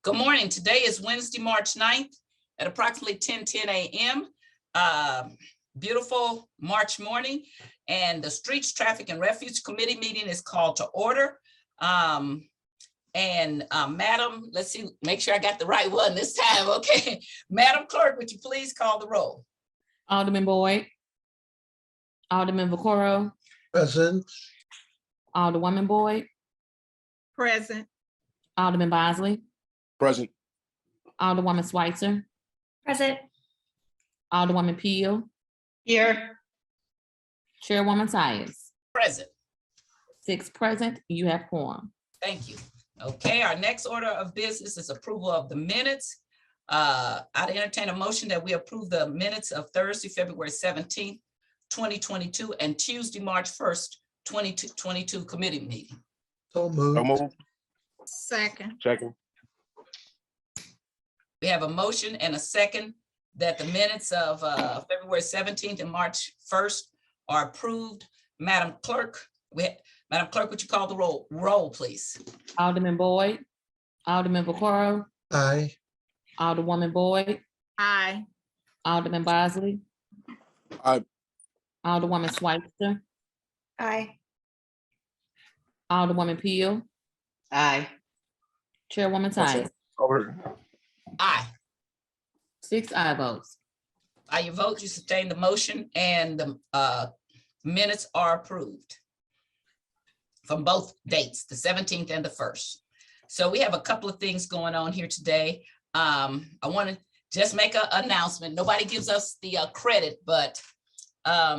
Good morning. Today is Wednesday, March 9th at approximately 10:10 a.m. Beautiful March morning, and the Streets, Traffic, and Refuge Committee meeting is called to order. Madam, let's see, make sure I got the right one this time, okay? Madam Clerk, would you please call the roll? Alderman Boyd. Alderman Vaccaro. Present. Alderwoman Boyd. Present. Alderman Bosley. Present. Alderwoman Schweitzer. Present. Alderwoman Pihl. Here. Chairwoman Tyus. Present. 6 present, you have quorum. Thank you. Okay, our next order of business is approval of the minutes. I'd entertain a motion that we approve the minutes of Thursday, February 17th, 2022, and Tuesday, March 1st, 2022 committee meeting. So moved. So moved. Second. Second. We have a motion and a second that the minutes of February 17th and March 1st are approved. Madam Clerk, would you call the roll, please? Alderman Boyd. Alderman Vaccaro. Aye. Alderwoman Boyd. Aye. Alderman Bosley. Aye. Alderwoman Schweitzer. Aye. Alderwoman Pihl. Aye. Chairwoman Tyus. Over. Aye. 6 aye votes. By your vote, you sustain the motion, and the minutes are approved from both dates, the 17th and the 1st. So we have a couple of things going on here today. I want to just make an announcement. Nobody gives us the credit, but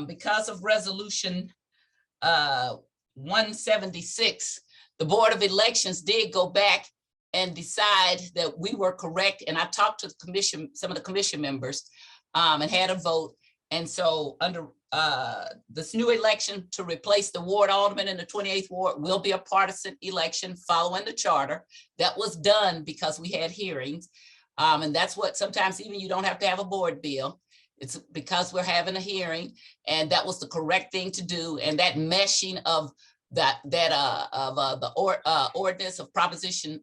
because of resolution 176, the Board of Elections did go back and decide that we were correct. And I talked to the commission, some of the commission members, and had a vote. And so under this new election to replace the ward alderman in the 28th ward will be a partisan election following the charter. That was done because we had hearings. And that's what sometimes even you don't have to have a board bill. It's because we're having a hearing, and that was the correct thing to do. And that meshing of the ordinance of Proposition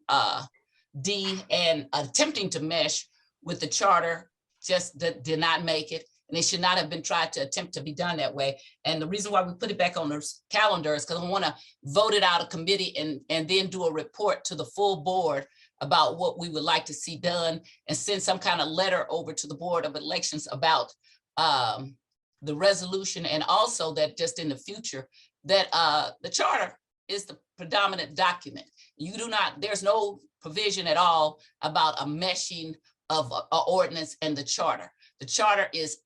D and attempting to mesh with the charter just did not make it. And it should not have been tried to attempt to be done that way. And the reason why we put it back on the calendar is because I want to vote it out of committee and then do a report to the full board about what we would like to see done, and send some kind of letter over to the Board of Elections about the resolution, and also that just in the future that the charter is the predominant document. There's no provision at all about a meshing of a ordinance and the charter. The charter is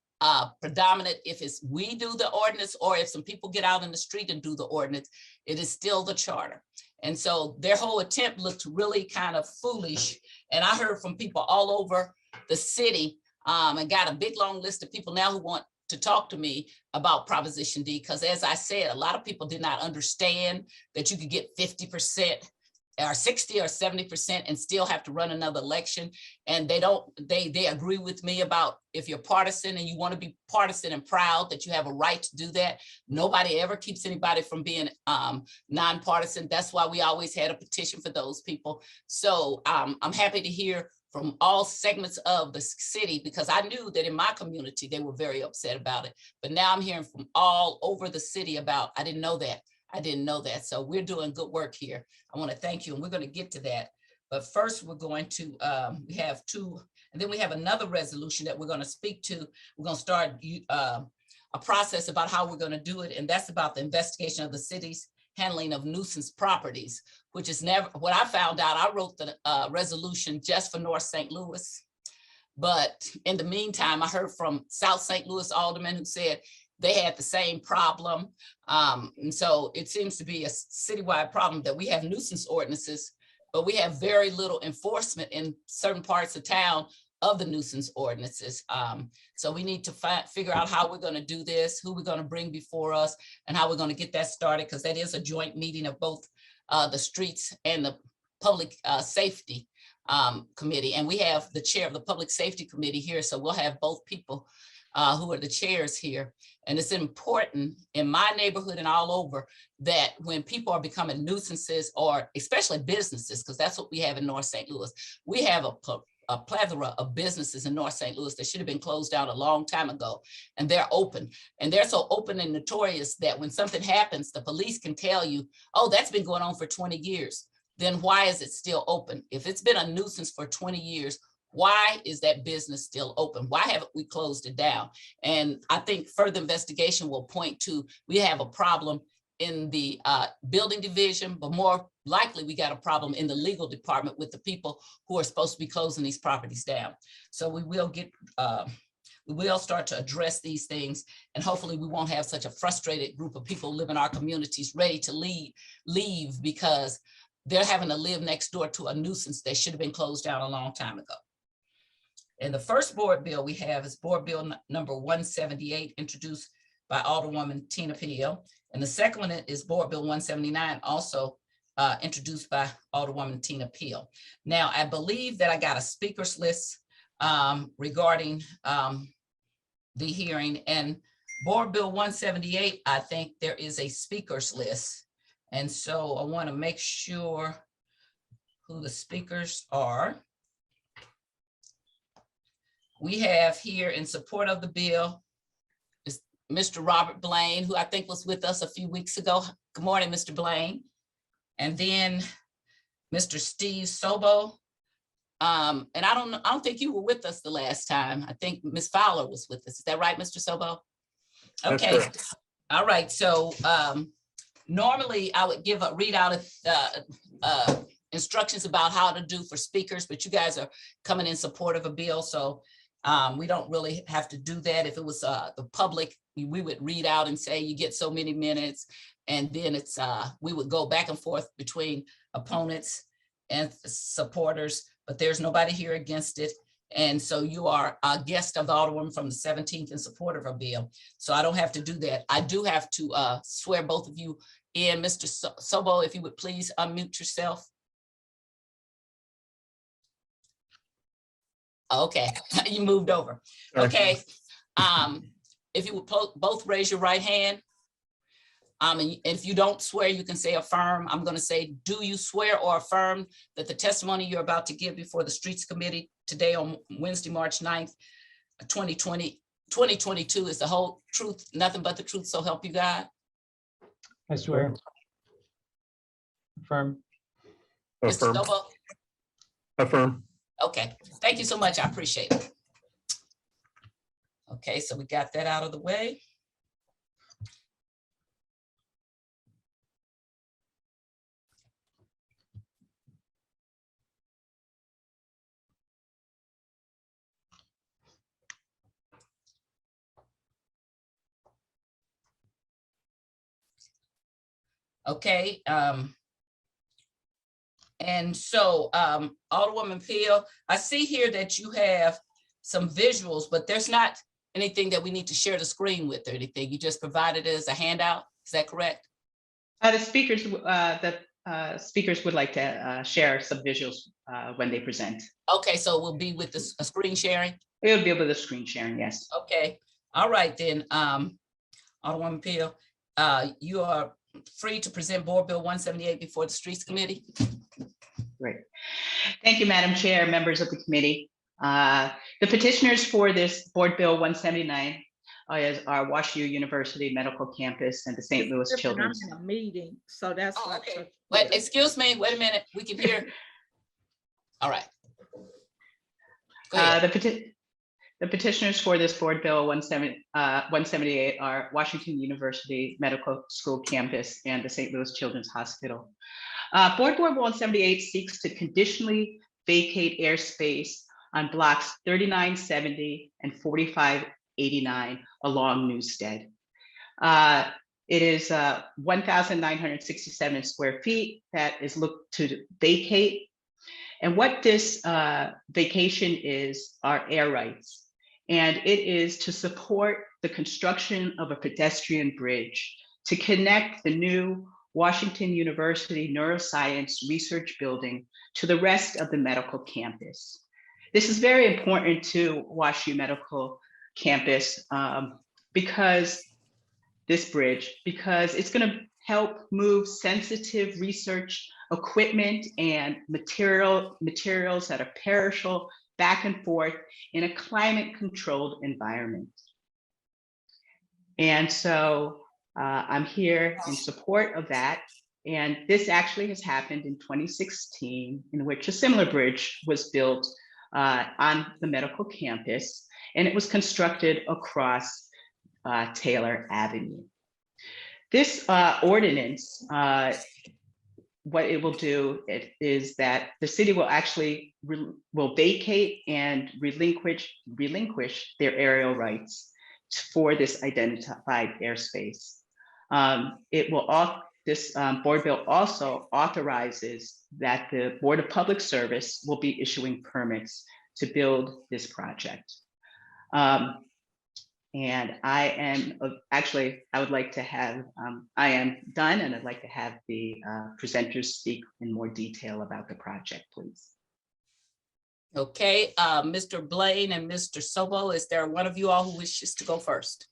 predominant. If it's we do the ordinance, or if some people get out in the street and do the ordinance, it is still the charter. And so their whole attempt looked really kind of foolish. And I heard from people all over the city, and got a big long list of people now who want to talk to me about Proposition D, because as I said, a lot of people did not understand that you could get 50% or 60 or 70% and still have to run another election. And they agree with me about if you're partisan and you want to be partisan and proud that you have a right to do that. Nobody ever keeps anybody from being nonpartisan. That's why we always had a petition for those people. So I'm happy to hear from all segments of the city, because I knew that in my community, they were very upset about it. But now I'm hearing from all over the city about, I didn't know that. So we're doing good work here. I want to thank you, and we're going to get to that. But first, we're going to, we have two, and then we have another resolution that we're going to speak to. We're going to start a process about how we're going to do it. And that's about the investigation of the city's handling of nuisance properties, which is never, what I found out, I wrote the resolution just for North St. Louis. But in the meantime, I heard from South St. Louis aldermen who said they had the same problem. And so it seems to be a citywide problem that we have nuisance ordinances, but we have very little enforcement in certain parts of town of the nuisance ordinances. So we need to figure out how we're going to do this, who we're going to bring before us, and how we're going to get that started, because that is a joint meeting of both the streets and the public safety committee. And we have the chair of the public safety committee here, so we'll have both people who are the chairs here. And it's important in my neighborhood and all over that when people are becoming nuisances, or especially businesses, because that's what we have in North St. Louis. We have a plethora of businesses in North St. Louis that should have been closed down a long time ago, and they're open. And they're so open and notorious that when something happens, the police can tell you, oh, that's been going on for 20 years. Then why is it still open? If it's been a nuisance for 20 years, why is that business still open? Why haven't we closed it down? And I think further investigation will point to, we have a problem in the building division, but more likely we got a problem in the legal department with the people who are supposed to be closing these properties down. So we will start to address these things, and hopefully we won't have such a frustrated group of people live in our communities ready to leave because they're having to live next door to a nuisance that should have been closed down a long time ago. And the first board bill we have is Board Bill number 178, introduced by Alderwoman Tina Pihl. And the second one is Board Bill 179, also introduced by Alderwoman Tina Pihl. Now, I believe that I got a speakers list regarding the hearing, and Board Bill 178, I think there is a speakers list. And so I want to make sure who the speakers are. We have here in support of the bill is Mr. Robert Blaine, who I think was with us a few weeks ago. Good morning, Mr. Blaine. And then Mr. Steve Sobo. And I don't think you were with us the last time. I think Ms. Fowler was with us. Is that right, Mr. Sobo? Okay. All right. So normally I would give a readout of instructions about how to do for speakers, but you guys are coming in support of a bill. So we don't really have to do that. If it was the public, we would read out and say you get so many minutes, and then it's we would go back and forth between opponents and supporters, but there's nobody here against it. And so you are a guest of the Alderwoman from the 17th in support of a bill. So I don't have to do that. I do have to swear both of you in. Mr. Sobo, if you would please unmute yourself. Okay, you moved over. Okay, if you would both raise your right hand. And if you don't swear, you can say affirm. I'm going to say, do you swear or affirm that the testimony you're about to give before the Streets Committee today on Wednesday, March 9th, 2022 is the whole truth, nothing but the truth, so help you God? I swear. Affirm. Mr. Noble? Affirm. Okay, thank you so much. I appreciate it. Okay, so we got that out of the way. Okay, and so Alderwoman Pihl, I see here that you have some visuals, but there's not anything that we need to share the screen with or anything. You just provided it as a handout. Is that correct? The speakers would like to share some visuals when they present. Okay, so we'll be with the screen sharing? It would be able to screen sharing, yes. Okay, all right then, Alderwoman Pihl, you are free to present Board Bill 178 before the Streets Committee. Great. Thank you, Madam Chair, members of the committee. The petitioners for this Board Bill 179 are WashU University Medical Campus and the St. Louis Children's. I'm in a meeting, so that's Oh, what. okay. Wait, excuse me, wait a minute, we can hear. All right. Go ahead. The petitioners for this Board Bill 178 are Washington University Medical School Campus and the St. Louis Children's Hospital. Board Bill 178 seeks to conditionally vacate airspace on blocks 3970 and 4589 along Newstead. It is 1,967 square feet that is looked to vacate. And what this vacation is are air rights. And it is to support the construction of a pedestrian bridge to connect the new Washington University Neuroscience Research Building to the rest of the medical campus. This is very important to WashU Medical campus because it's going to help move sensitive research equipment and materials that are perishable back and forth in a climate controlled environment. And so I'm here in support of that. And this actually has happened in 2016, in which a similar bridge was built on the medical campus, and it was constructed across Taylor Avenue. This ordinance, what it will do is that the city will actually will vacate and relinquish their aerial rights for this identified airspace. This board bill also authorizes that the Board of Public Service will be issuing permits to build this project. And I am I would like to have, I am done, and I'd like to have the presenters speak in more detail about the project, please. Okay, Mr. Blaine and Mr. Sobo, is there one of you all who wishes to go first?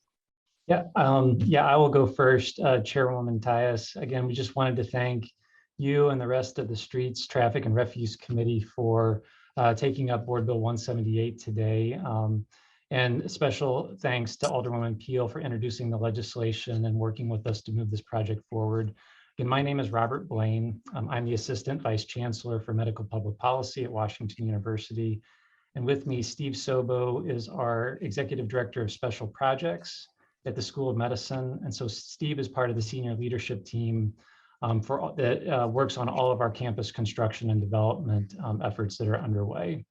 Yeah, I will go first, Chairwoman Tyus. Again, we just wanted to thank you and the rest of the Streets, Traffic and Refuse Committee for taking up Board Bill 178 today. And special thanks to Alderwoman Pihl for introducing the legislation and working with us to move this project forward. Again, my name is Robert Blaine. I'm the Assistant Vice Chancellor for Medical Public Policy at Washington University. And with me, Steve Sobo is our Executive Director of Special Projects at the School of Medicine. And so Steve is part of the senior leadership team that works on all of our campus construction and development efforts that are underway.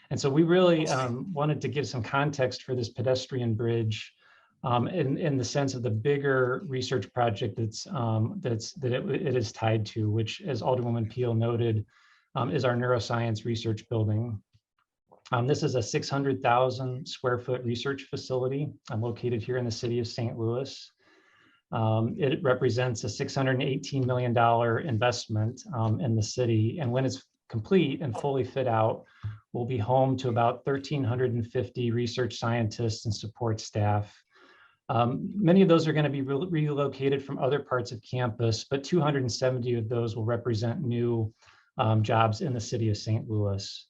And so we really wanted to give some context for this pedestrian bridge in the sense of the bigger research project it is tied to, which, as Alderwoman Pihl noted, is our neuroscience research building. This is a 600,000 square foot research facility located here in the city of St. Louis. It represents a $618 million investment in the city. And when it's complete and fully fit out, will be home to about 1,350 research scientists and support staff. Many of those are going to be relocated from other parts of campus, but 270 of those will represent new jobs in the city of St. Louis.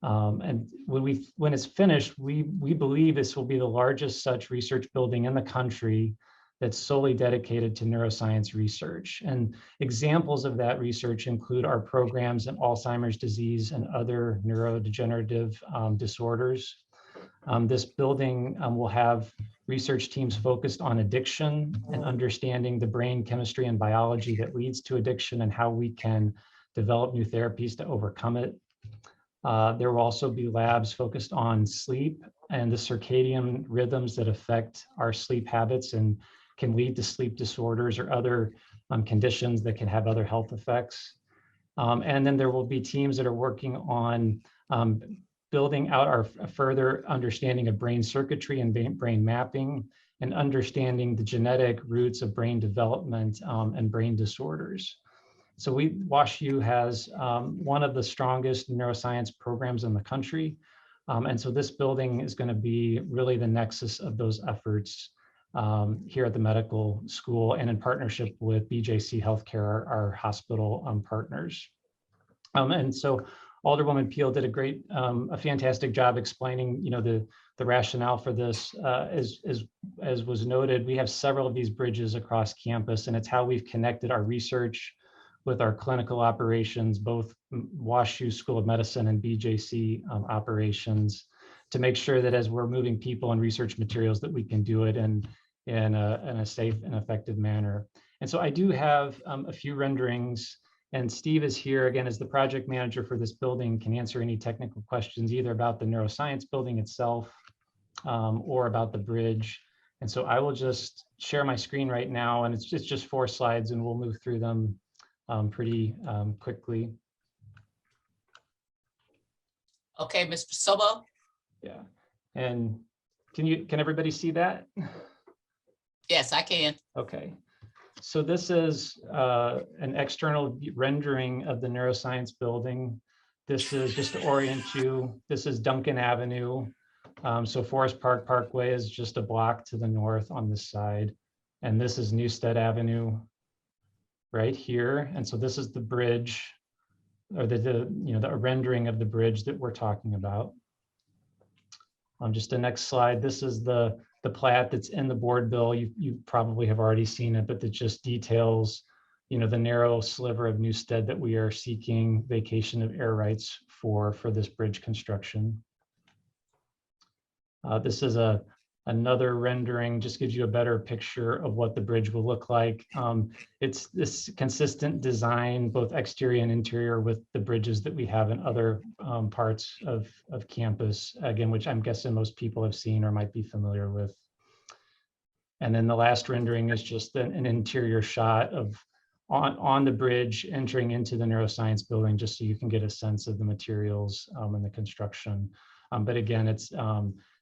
And when it's finished, we believe this will be the largest such research building in the country that's solely dedicated to neuroscience research. And examples of that research include our programs in Alzheimer's disease and other neurodegenerative disorders. This building will have research teams focused on addiction and understanding the brain chemistry and biology that leads to addiction and how we can develop new therapies to overcome it. There will also be labs focused on sleep and the circadian rhythms that affect our sleep habits and can lead to sleep disorders or other conditions that can have other health effects. And then there will be teams that are working on building out our further understanding of brain circuitry and brain mapping and understanding the genetic roots of brain development and brain disorders. So WashU has one of the strongest neuroscience programs in the country. And so this building is going to be really the nexus of those efforts here at the medical school and in partnership with BJC Healthcare, our hospital partners. And so Alderwoman Pihl did a fantastic job explaining, the rationale for this. As was noted, we have several of these bridges across campus, and it's how we've connected our research with our clinical operations, both WashU School of Medicine and BJC operations, to make sure that as we're moving people and research materials that we can do it in a safe and effective manner. And so I do have a few renderings, and Steve is here again as the project manager for this building, can answer any technical questions either about the neuroscience building itself or about the bridge. And so I will just share my screen right now, and it's just 4 slides, and we'll move through them pretty quickly. Okay, Mr. Sobo. Yeah, and can everybody see that? Yes, I can. Okay, so this is an external rendering of the neuroscience building. This is, just to orient you, this is Duncan Avenue. So Forest Park Parkway is just a block to the north on this side. And this is Newstead Avenue right here. And so this is the bridge, or the rendering of the bridge that we're talking about. Just the next slide. This is the plat that's in the board bill. You probably have already seen it, but that just details, the narrow sliver of Newstead that we are seeking vacation of air rights for this bridge construction. This is another rendering, just gives you a better picture of what the bridge will look like. It's this consistent design, both exterior and interior, with the bridges that we have in other parts of campus, again, which I'm guessing most people have seen or might be familiar with. And then the last rendering is just an interior shot of on the bridge entering into the neuroscience building, just so you can get a sense of the materials and the construction. But again, it's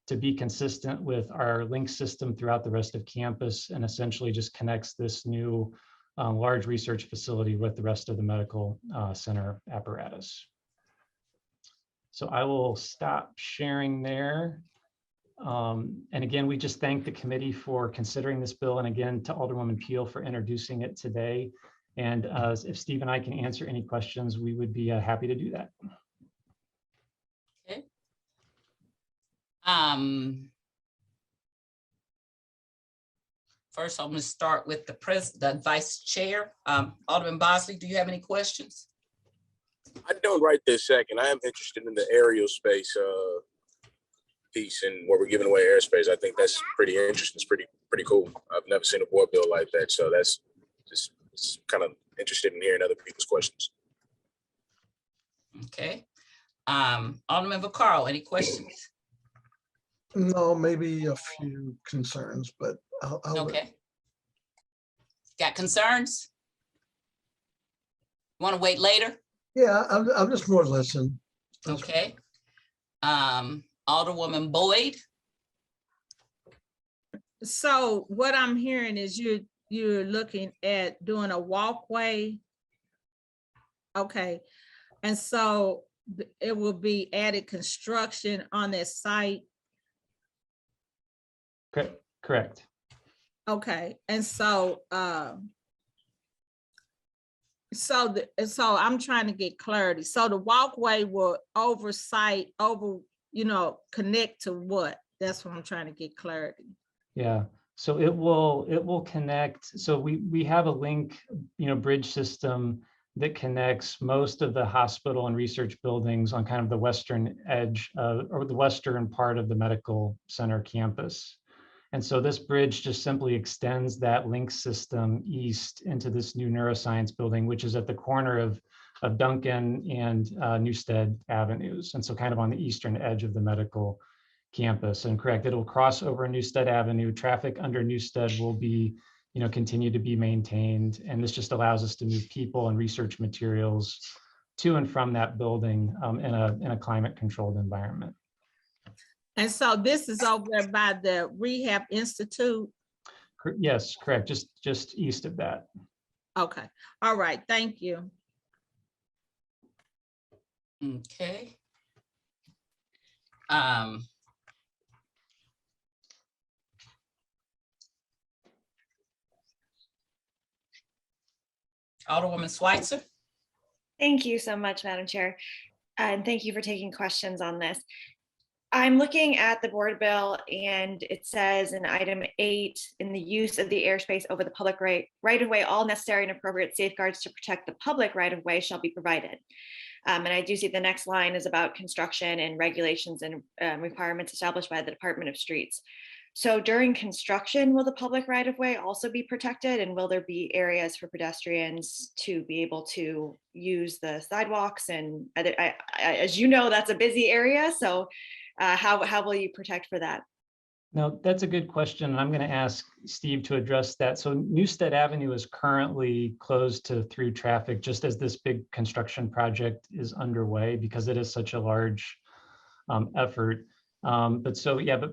to be consistent with our link system throughout the rest of campus, and essentially just connects this new large research facility with the rest of the medical center apparatus. So I will stop sharing there. And again, we just thank the committee for considering this bill, and again to Alderwoman Pihl for introducing it today. And if Steve and I can answer any questions, we would be happy to do that. Okay. First, I'm going to start with the vice chair. Alderman Bosley, do you have any questions? I don't right this second. I am interested in the aerial space piece and where we're giving away airspace. I think that's pretty interesting. It's pretty cool. I've never seen a board bill like that, so that's just kind of interested in hearing other people's questions. Okay. Alderman Vaccaro, any questions? No, maybe a few concerns, but I'll Okay. Got concerns? Want to wait later? Yeah, I'm just more listen. Okay. Alderwoman Boyd. So what I'm hearing is you're looking at doing a walkway. Okay. And so it will be added construction on that site. Correct. Okay. And so so I'm trying to get clarity. So the walkway will connect to what? That's what I'm trying to get clarity. Yeah. So it will connect. So we have a link, bridge system that connects most of the hospital and research buildings on kind of the western edge or the western part of the medical center campus. And so this bridge just simply extends that link system east into this new neuroscience building, which is at the corner of Duncan and Newstead Avenues. And so kind of on the eastern edge of the medical campus. And correct, it'll cross over Newstead Avenue. Traffic under Newstead will be, continue to be maintained. And this just allows us to move people and research materials to and from that building in a climate controlled environment. And so this is over there by the Rehab Institute. Yes, correct. Just east of that. Okay. All right. Thank you. Okay. Alderwoman Schweitzer. Thank you so much, Madam Chair. And thank you for taking questions on this. I'm looking at the board bill and it says in item 8, in the use of the airspace over the public right of way, all necessary and appropriate safeguards to protect the public right of way shall be provided. And I do see the next line is about construction and regulations and requirements established by the Department of Streets. So during construction, will the public right of way also be protected, and will there be areas for pedestrians to be able to use the sidewalks? And as you know, that's a busy area. So how will you protect for that? No, that's a good question. I'm going to ask Steve to address that. So Newstead Avenue is currently closed to through traffic just as this big construction project is underway, because it is such a large effort. But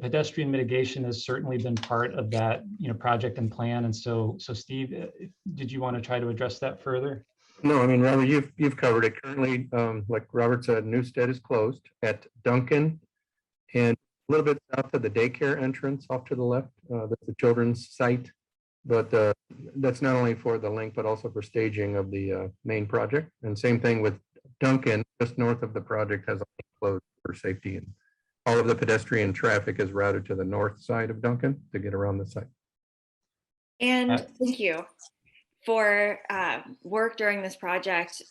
pedestrian mitigation has certainly been part of that, project and plan. And so Steve, did you want to try to address that further? No, I mean, Robert, you've covered it. Currently, like Robert said, Newstead is closed at Duncan and little bit south of the daycare entrance off to the left. That's the children's site. But that's not only for the link, but also for staging of the main project. And same thing with Duncan, just north of the project has a lane closed for safety. And all of the pedestrian traffic is routed to the north side of Duncan to get around the site. And thank you for work during this project.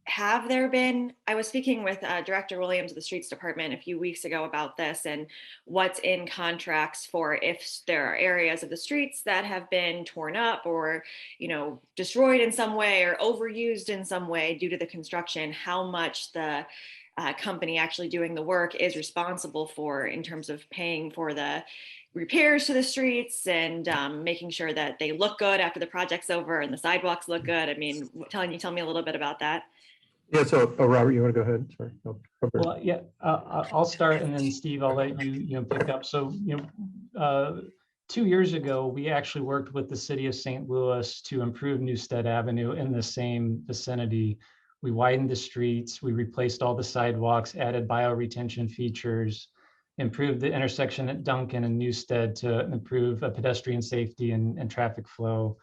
Have there been, I was speaking with Director Williams of the Streets Department a few weeks ago about this and what's in contracts for if there are areas of the streets that have been torn up or, you know, destroyed in some way or overused in some way due to the construction, how much the company actually doing the work is responsible for in terms of paying for the repairs to the streets and making sure that they look good after the project's over and the sidewalks look good. I mean, tell me a little bit about that. Yeah, so Robert, you want to go ahead? Sorry. Well, yeah, I'll start, and then Steve, I'll let you pick up. So 2 years ago, we actually worked with the city of St. Louis to improve Newstead Avenue in the same vicinity. We widened the streets, we replaced all the sidewalks, added bioretention features, improved the intersection at Duncan and Newstead to improve pedestrian safety and traffic flow.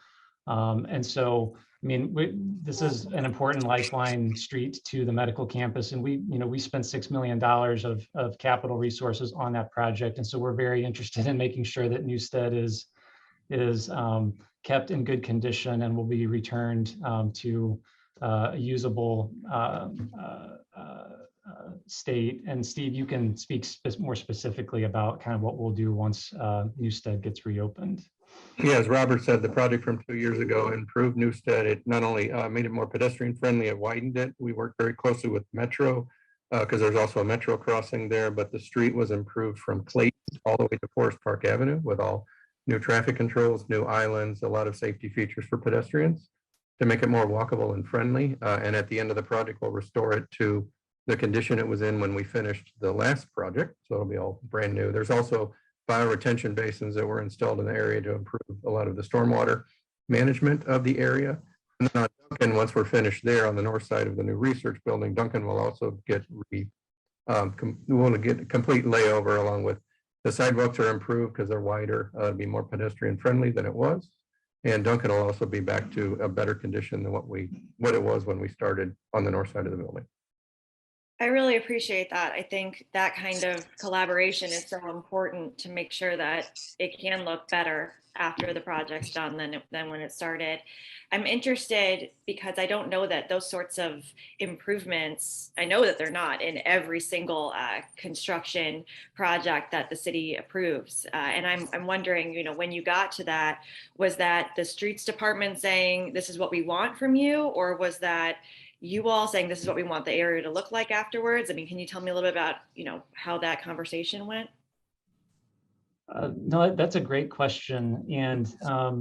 And so, I mean, this is an important lifeline street to the medical campus, and we spent $6 million of capital resources on that project, and so we're very interested in making sure that Newstead is kept in good condition and will be returned to a usable state. And Steve, you can speak more specifically about kind of what we'll do once Newstead gets reopened. Yeah, as Robert said, the project from 2 years ago improved Newstead. It not only made it more pedestrian friendly, it widened it. We worked very closely with Metro because there's also a Metro crossing there, but the street was improved from Clayton all the way to Forest Park Avenue with all new traffic controls, new islands, a lot of safety features for pedestrians to make it more walkable and friendly. And at the end of the project, we'll restore it to the condition it was in when we finished the last project. So it'll be all brand new. There's also bioretention basins that were installed in the area to improve a lot of the stormwater management of the area. And then on Duncan, once we're finished there on the north side of the new research building, Duncan will also get we want to get a complete layover along with the sidewalks are improved because they're wider, to be more pedestrian friendly than it was. And Duncan will also be back to a better condition than what it was when we started on the north side of the building. I really appreciate that. I think that kind of collaboration is so important to make sure that it can look better after the project's done than when it started. I'm interested because I don't know that those sorts of improvements, I know that they're not in every single construction project that the city approves. And I'm wondering, when you got to that, was that the streets department saying, this is what we want from you? Or was that you all saying this is what we want the area to look like afterwards? I mean, can you tell me a little bit about, how that conversation went? No, that's a great question. And I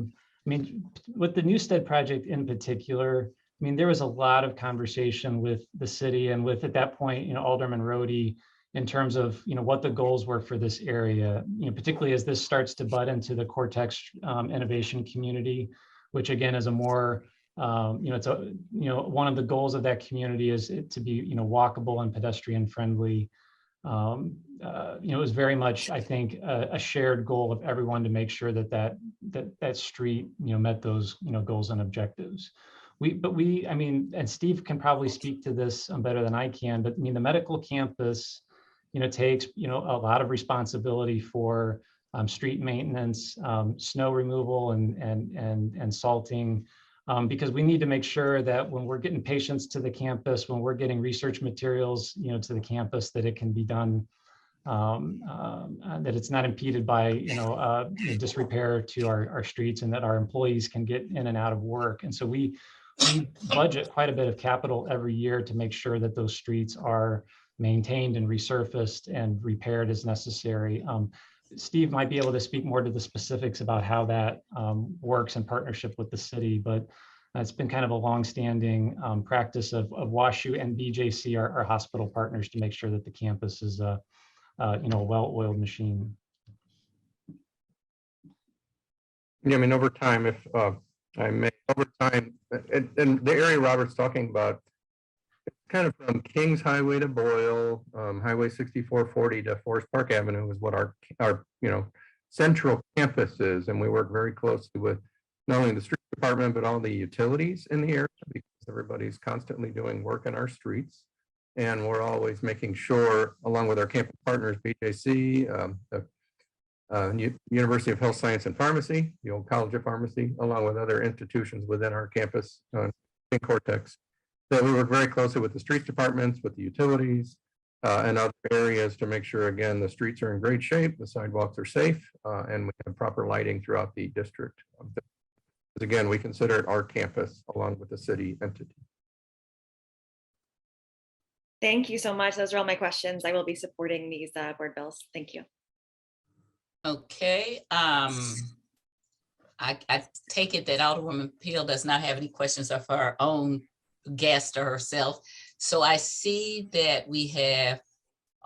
mean, with the Newstead project in particular, I mean, there was a lot of conversation with the city and with, at that point, Alderman Rohde in terms of, what the goals were for this area, particularly as this starts to butt into the Cortex innovation community, which again is a more it's one of the goals of that community is it to be, walkable and pedestrian friendly. It was very much, I think, a shared goal of everyone to make sure that street, met those, goals and objectives. I mean, and Steve can probably speak to this better than I can, but I mean, the medical campus, takes, a lot of responsibility for street maintenance, snow removal and salting. Because we need to make sure that when we're getting patients to the campus, when we're getting research materials, to the campus, that it can be done, that it's not impeded by, disrepair to our streets, and that our employees can get in and out of work. And so we budget quite a bit of capital every year to make sure that those streets are maintained and resurfaced and repaired as necessary. Steve might be able to speak more to the specifics about how that works in partnership with the city, but it's been kind of a longstanding practice of WashU and BJC, our hospital partners, to make sure that the campus is a well-oiled machine. Yeah, I mean, over time, if I may, over time, and the area Robert's talking about, kind of from Kings Highway to Boyle, Highway 6440 to Forest Park Avenue is what our central campus is. And we work very closely with not only the street department, but all the utilities in the area, because everybody's constantly doing work in our streets. And we're always making sure, along with our campus partners, BJC, the University of Health Science and Pharmacy, the old College of Pharmacy, along with other institutions within our campus in Cortex, that we work very closely with the street departments, with the utilities, and other areas to make sure, again, the streets are in great shape, the sidewalks are safe, and we have proper lighting throughout the district. Again, we consider it our campus along with the city entity. Thank you so much. Those are all my questions. I will be supporting these board bills. Thank you. Okay. I take it that Alderwoman Pihl does not have any questions of her own guest or herself. So I see that we have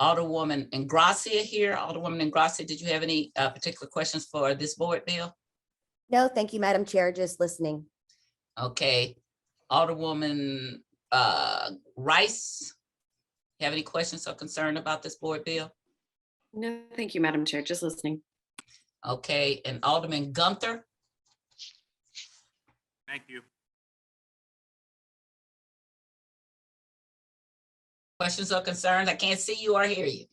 Alderwoman Ingrassia here. Alderwoman Ingrassia, did you have any particular questions for this board bill? No, thank you, Madam Chair, just listening. Okay. Alderwoman Rice, have any questions or concern about this board bill? No, thank you, Madam Chair, just listening. Okay, and Alderman Gunther? Thank you. Questions or concerns? I can't see you or hear you.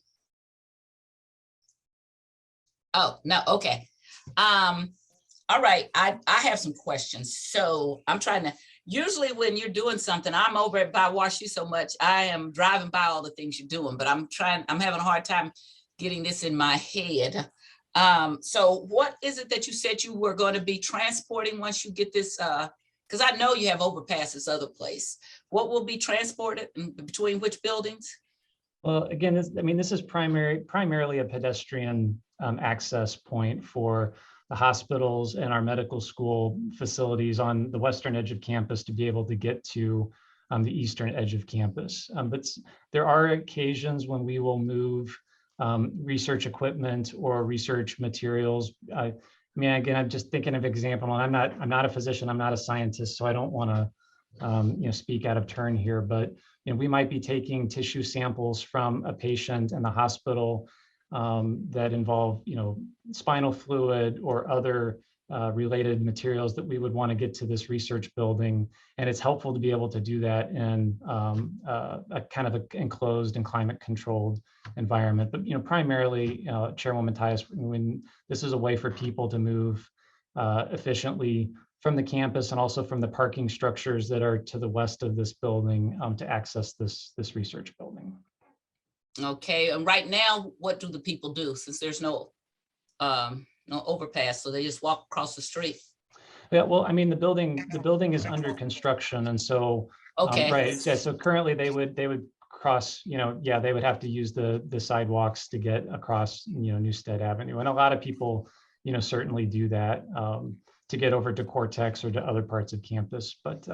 Oh, no, okay. All right, I have some questions. So I'm trying to, usually when you're doing something, I'm over at by Wash U so much, I am driving by all the things you're doing, but I'm having a hard time getting this in my head. So what is it that you said you were going to be transporting once you get this? Because I know you have overpasses other place. What will be transported between which buildings? Well, again, this is primarily a pedestrian access point for the hospitals and our medical school facilities on the western edge of campus to be able to get to the eastern edge of campus. But there are occasions when we will move research equipment or research materials. I mean, again, I'm just thinking of example. I'm not a physician. I'm not a scientist, so I don't want to, speak out of turn here. But we might be taking tissue samples from a patient in the hospital that involve, spinal fluid or other related materials that we would want to get to this research building. And it's helpful to be able to do that in a kind of an enclosed and climate controlled environment. But, primarily, Chairwoman Tyus, when this is a way for people to move efficiently from the campus and also from the parking structures that are to the west of this building to access this research building. Okay, and right now, what do the people do since there's no overpass? So they just walk across the street? Yeah, well, I mean, the building is under construction, and so okay, right. Yeah, so currently they would cross. They would have to use the sidewalks to get across. Newstead Avenue, and a lot of people, certainly do that to get over to Cortex or to other parts of campus. But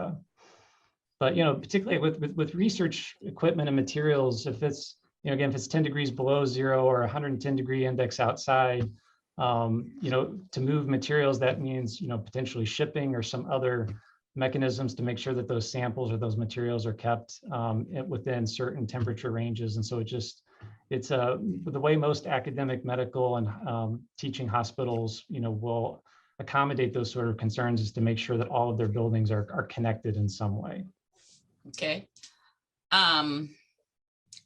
particularly with research equipment and materials, if it's again, if it's 10 degrees below zero or 110 degree index outside, to move materials, that means, potentially shipping or some other mechanisms to make sure that those samples or those materials are kept within certain temperature ranges. And so it's the way most academic, medical, and teaching hospitals, will accommodate those sort of concerns is to make sure that all of their buildings are connected in some way. Okay.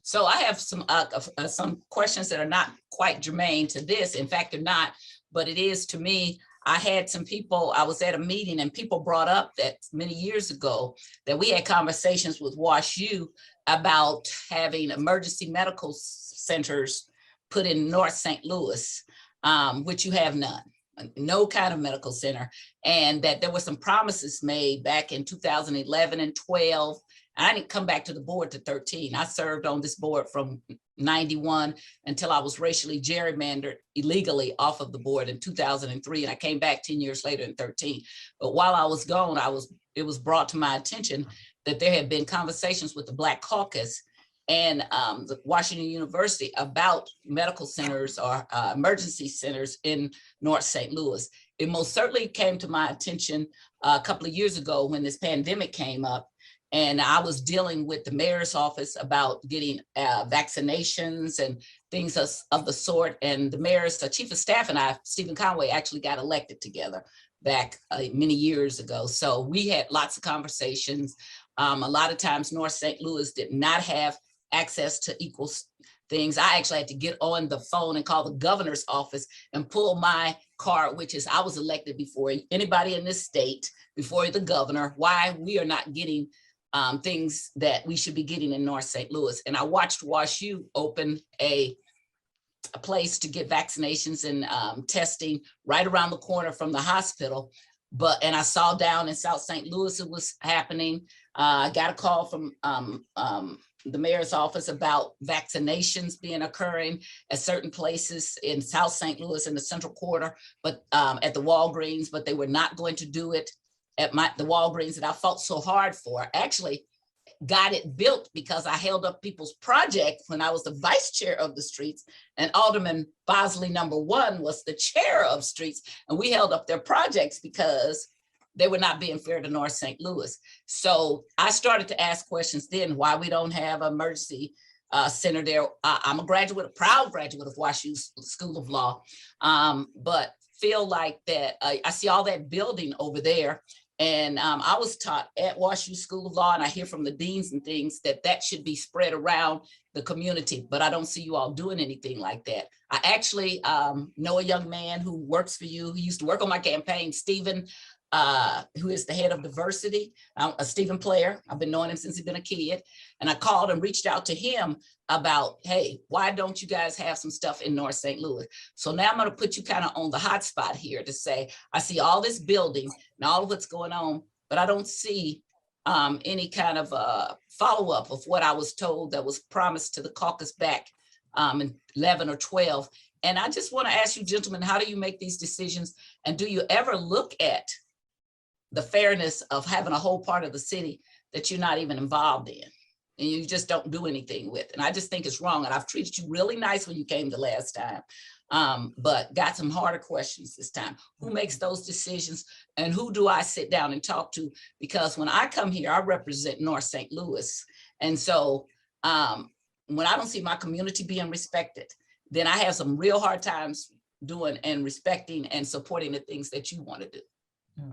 So I have some questions that are not quite germane to this. In fact, they're not, but it is to me. I had some people, I was at a meeting and people brought up that many years ago that we had conversations with Wash U about having emergency medical centers put in North St. Louis, which you have none, no kind of medical center. And that there were some promises made back in 2011 and 12. I didn't come back to the board to 13. I served on this board from 91 until I was racially gerrymandered illegally off of the board in 2003. And I came back 10 years later in 13. But while I was gone, it was brought to my attention that there had been conversations with the Black Caucus and the Washington University about medical centers or emergency centers in North St. Louis. It most certainly came to my attention a couple of years ago when this pandemic came up. And I was dealing with the mayor's office about getting vaccinations and things of the sort. And the mayor's chief of staff and I, Stephen Conway, actually got elected together back many years ago. So we had lots of conversations. A lot of times North St. Louis did not have access to equal things. I actually had to get on the phone and call the governor's office and pull my card, which is I was elected before anybody in this state, before the governor, why we are not getting things that we should be getting in North St. Louis. And I watched WashU open a place to get vaccinations and testing right around the corner from the hospital. And I saw down in South St. Louis it was happening. I got a call from the mayor's office about vaccinations being occurring at certain places in South St. Louis in the Central Quarter, but at the Walgreens, but they were not going to do it at the Walgreens that I fought so hard for. Actually got it built because I held up people's project when I was the vice chair of the streets, and Alderman Bosley #1 was the chair of streets, and we held up their projects because they were not being fair to North St. Louis. So I started to ask questions then, why we don't have an emergency center there. I'm a proud graduate of WashU School of Law, but feel like that I see all that building over there. And I was taught at WashU School of Law, and I hear from the deans and things that should be spread around the community, but I don't see you all doing anything like that. I actually know a young man who works for you. He used to work on my campaign, Stephen, who is the head of diversity, Stephen Player. I've been knowing him since he's been a kid. And I called and reached out to him about, hey, why don't you guys have some stuff in North St. Louis? So now I'm going to put you kind of on the hot spot here to say, I see all this building and all of what's going on, but I don't see any kind of follow-up of what I was told that was promised to the caucus back in 11 or 12. And I just want to ask you, gentlemen, how do you make these decisions? And do you ever look at the fairness of having a whole part of the city that you're not even involved in and you just don't do anything with? And I just think it's wrong. And I've treated you really nice when you came the last time, but got some harder questions this time. Who makes those decisions and who do I sit down and talk to? Because when I come here, I represent North St. Louis. And so when I don't see my community being respected, then I have some real hard times doing and respecting and supporting the things that you want to do. Yeah.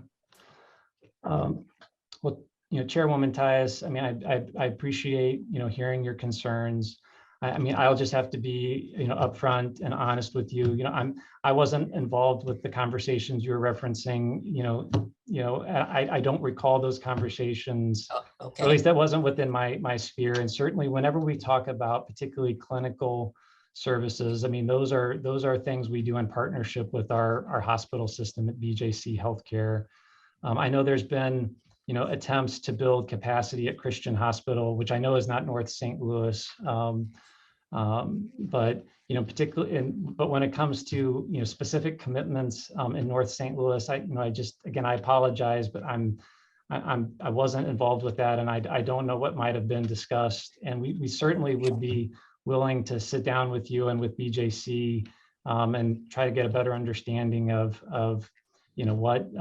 Well, Chairwoman Tyus, I mean, I appreciate, hearing your concerns. I mean, I'll just have to be, upfront and honest with you. I wasn't involved with the conversations you were referencing. I don't recall those conversations. Okay. At least that wasn't within my sphere. And certainly, whenever we talk about particularly clinical services, I mean, those are things we do in partnership with our hospital system at BJC Healthcare. I know there's been, attempts to build capacity at Christian Hospital, which I know is not North St. Louis, but particularly, but when it comes to specific commitments in North St. Louis, I apologize, but I wasn't involved with that, and I don't know what might have been discussed, and we certainly would be willing to sit down with you and with BJC and try to get a better understanding of what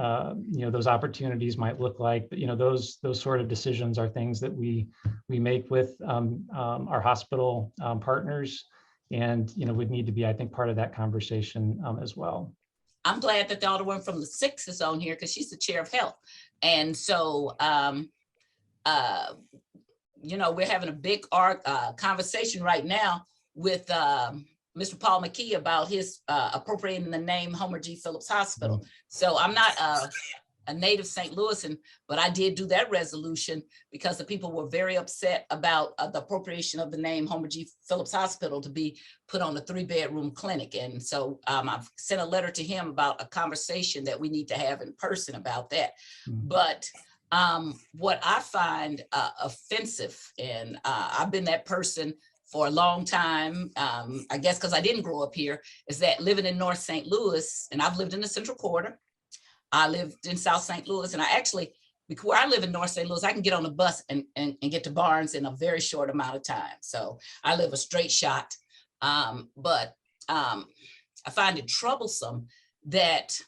those opportunities might look like. But those sort of decisions are things that we make with our hospital partners, and would need to be, I think, part of that conversation as well. I'm glad that the Alderwoman from the 6th is on here because she's the chair of health, and so we're having a big conversation right now with Mr. Paul McKee about his appropriating the name Homer G. Phillips Hospital. Mm-hmm. So I'm not a native St. Louisan, but I did do that resolution because the people were very upset about the appropriation of the name Homer G. Phillips Hospital to be put on a 3-bedroom clinic. And so I've sent a letter to him about a conversation that we need to have in person about that. Mm-hmm. But what I find offensive, and I've been that person for a long time, I guess because I didn't grow up here, is that living in North St. Louis, and I've lived in the Central Quarter, I lived in South St. Louis, and I actually, where I live in North St. Louis, I can get on a bus and get to Barnes in a very short amount of time. So I live a straight shot, but I find it troublesome that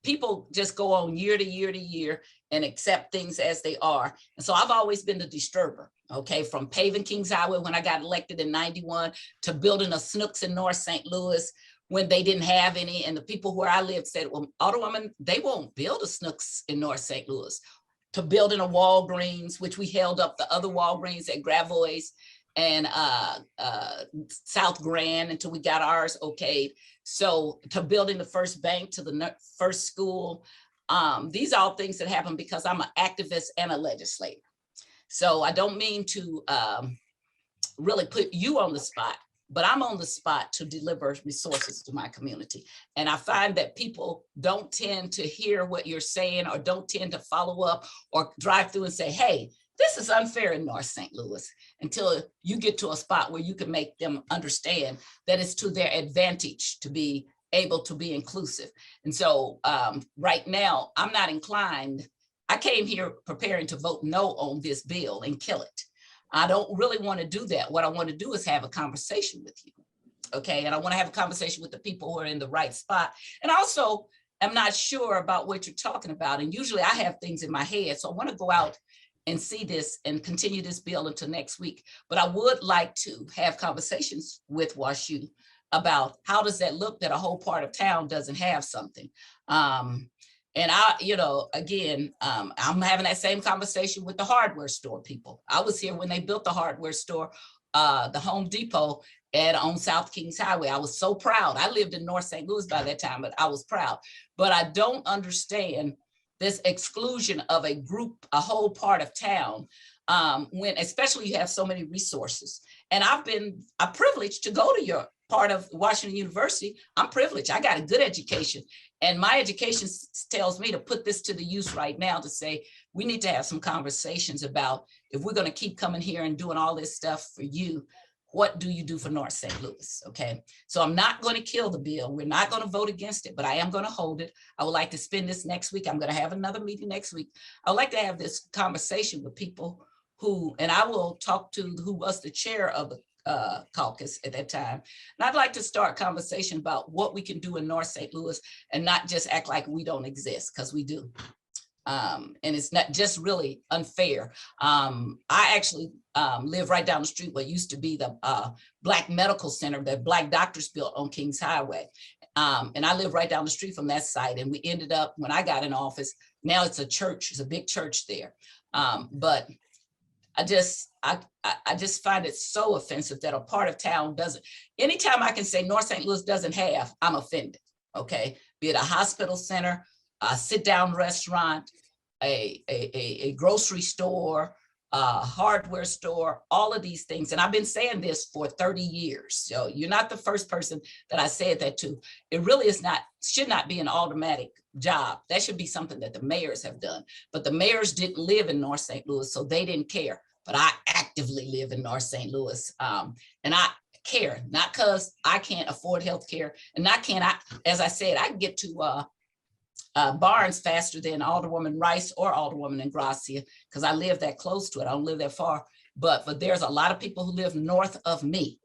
people just go on year to year to year and accept things as they are. And so I've always been the disturber, okay, from paving Kings Highway when I got elected in 91 to building a Snooks in North St. Louis when they didn't have any. And the people where I lived said, well, Alderwoman, they won't build a Snooks in North St. Louis, to building a Walgreens, which we held up the other Walgreens at Gravois and South Grand until we got ours okayed. So to building the first bank, to the first school. These are all things that happen because I'm an activist and a legislator. So I don't mean to really put you on the spot, but I'm on the spot to deliver resources to my community. And I find that people don't tend to hear what you're saying or don't tend to follow up or drive through and say, hey, this is unfair in North St. Louis, until you get to a spot where you can make them understand that it's to their advantage to be able to be inclusive. And so right now, I'm not inclined. I came here preparing to vote no on this bill and kill it. I don't really want to do that. What I want to do is have a conversation with you. Okay. And I want to have a conversation with the people who are in the right spot. And also, I'm not sure about what you're talking about. And usually I have things in my head. So I want to go out and see this and continue this bill until next week. But I would like to have conversations with WashU about how does that look that a whole part of town doesn't have something. And I, again, I'm having that same conversation with the hardware store people. I was here when they built the hardware store, the Home Depot on South Kings Highway. I was so proud. I lived in North St. Louis by that time, but I was proud. But I don't understand this exclusion of a group, a whole part of town, when especially you have so many resources. And I've been privileged to go to your part of Washington University. I'm privileged. I got a good education. And my education tells me to put this to the use right now to say, we need to have some conversations about if we're going to keep coming here and doing all this stuff for you, what do you do for North St. Louis? Okay. So I'm not going to kill the bill. We're not going to vote against it, but I am going to hold it. I would like to spend this next week. I'm going to have another meeting next week. I would like to have this conversation with people who, and I will talk to who was the chair of the caucus at that time. And I'd like to start a conversation about what we can do in North St. Louis and not just act like we don't exist, because we do. And it's not just really unfair. I actually live right down the street what used to be the Black Medical Center that Black doctors built on Kings Highway. And I live right down the street from that site. And we ended up, when I got in office, now it's a church, it's a big church there. But I just find it so offensive that a part of town doesn't, anytime I can say North St. Louis doesn't have, I'm offended, okay? Be it a hospital center, a sit-down restaurant, a grocery store, a hardware store, all of these things. And I've been saying this for 30 years. So you're not the first person that I said that to. It really is not, should not be an automatic job. That should be something that the mayors have done. But the mayors didn't live in North St. Louis, so they didn't care. But I actively live in North St. Louis. And I care, not because I can't afford health care. And as I said, I can get to Barnes faster than Alderwoman Rice or Alderwoman Ingracia, because I live that close to it. I don't live that far. But there's a lot of people who live north of me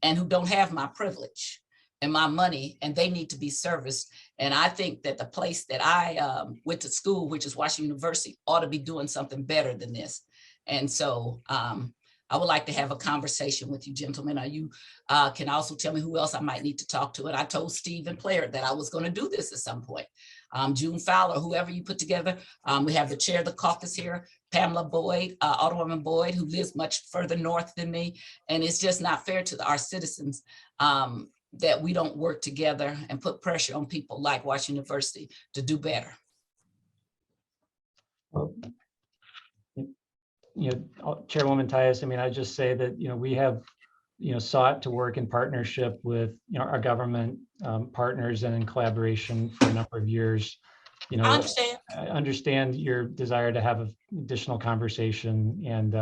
and who don't have my privilege and my money, and they need to be serviced. And I think that the place that I went to school, which is Washington University, ought to be doing something better than this. And so I would like to have a conversation with you, gentlemen. You can also tell me who else I might need to talk to. And I told Stephen Player that I was going to do this at some point. June Fowler, whoever you put together. We have the chair of the caucus here, Pamela Boyd, Alderwoman Boyd, who lives much further north than me. And it's just not fair to our citizens that we don't work together and put pressure on people like Washington University to do better. Well, Chairwoman Tyus, I mean, I just say that, we have, sought to work in partnership with, our government partners and in collaboration for a number of years. I understand your desire to have an additional conversation and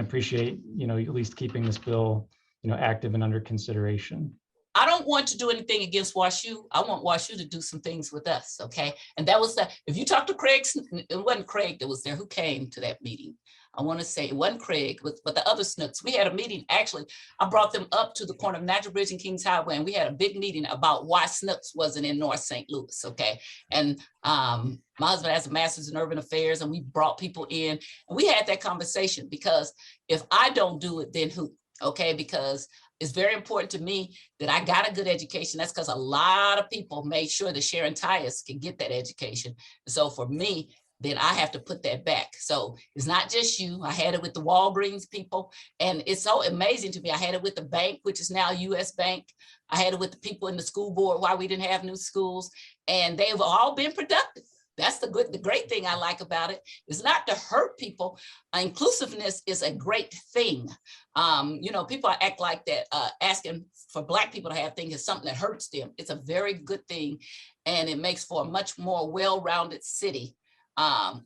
appreciate, at least keeping this bill, active and under consideration. I don't want to do anything against WashU. I want WashU to do some things with us, okay? And that was if you talk to Craig, it wasn't Craig that was there who came to that meeting. I want to say it wasn't Craig, but the other Snooks. We had a meeting. Actually, I brought them up to the corner of Natural Bridge and Kings Highway, and we had a big meeting about why Snooks wasn't in North St. Louis. Okay. And my husband has a master's in urban affairs, and we brought people in, and we had that conversation, because if I don't do it, then who? Okay. Because it's very important to me that I got a good education. That's because a lot of people made sure that Sharon Tyus can get that education. So for me, then I have to put that back. So it's not just you. I had it with the Walgreens people, and it's so amazing to me. I had it with the bank, which is now US Bank. I had it with the people in the school board while we didn't have new schools, and they've all been productive. That's the great thing I like about it. It's not to hurt people. Inclusiveness is a great thing. People act like that, asking for Black people to have things is something that hurts them. It's a very good thing, and it makes for a much more well-rounded city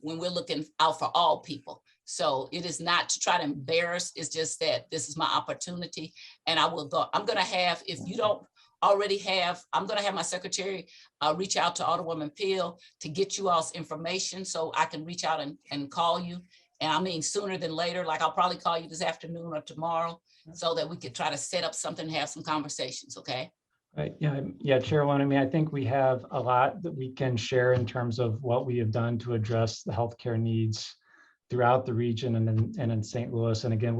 when we're looking out for all people. So it is not to try to embarrass. It's just that this is my opportunity, and I will go. I'm going to have, if you don't already have, I'm going to have my secretary reach out to Alderwoman Pihl to get you all's information, so I can reach out and call you. And I mean, sooner than later, like I'll probably call you this afternoon or tomorrow, so that we could try to set up something and have some conversations. Okay. Right. Yeah, Chairwoman. I mean, I think we have a lot that we can share in terms of what we have done to address the healthcare needs throughout the region and in St. Louis. And again,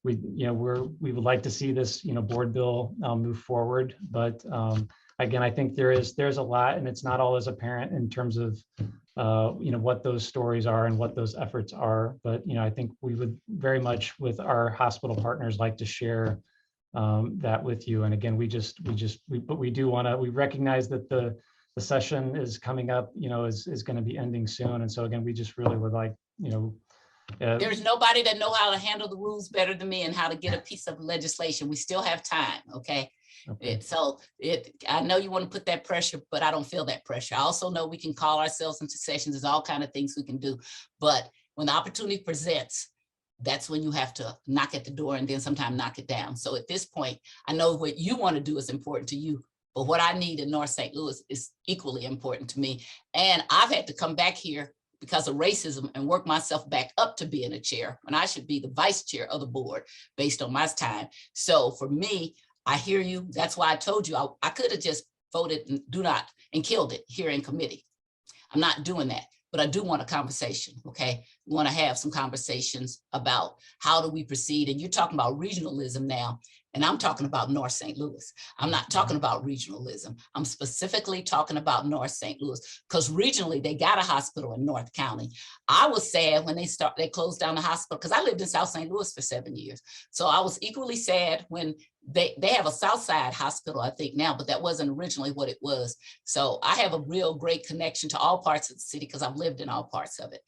we would like to see this, board bill move forward. But again, I think there's a lot, and it's not all as apparent in terms of what those stories are and what those efforts are. But I think we would very much, with our hospital partners, like to share that with you. And again, we recognize that the session is coming up, is going to be ending soon. And so again, we just really would like, there's nobody that know how to handle the rules better than me and how to get a piece of legislation. We still have time. Okay. I know you want to put that pressure, but I don't feel that pressure. I also know we can call ourselves into sessions. There's all kinds of things we can do. But when the opportunity presents, that's when you have to knock at the door and then sometimes knock it down. So at this point, I know what you want to do is important to you, but what I need in North St. Louis is equally important to me. And I've had to come back here because of racism and work myself back up to being a chair when I should be the vice chair of the board based on my time. So for me, I hear you. That's why I told you I could have just voted and killed it here in committee. I'm not doing that. But I do want a conversation, okay? We want to have some conversations about how do we proceed. And you're talking about regionalism now, and I'm talking about North St. Louis. I'm not talking about regionalism. I'm specifically talking about North St. Louis, because regionally they got a hospital in North County. I was sad when they closed down the hospital, because I lived in South St. Louis for 7 years. So I was equally sad when they have a Southside hospital, I think now, but that wasn't originally what it was. So I have a real great connection to all parts of the city because I've lived in all parts of it.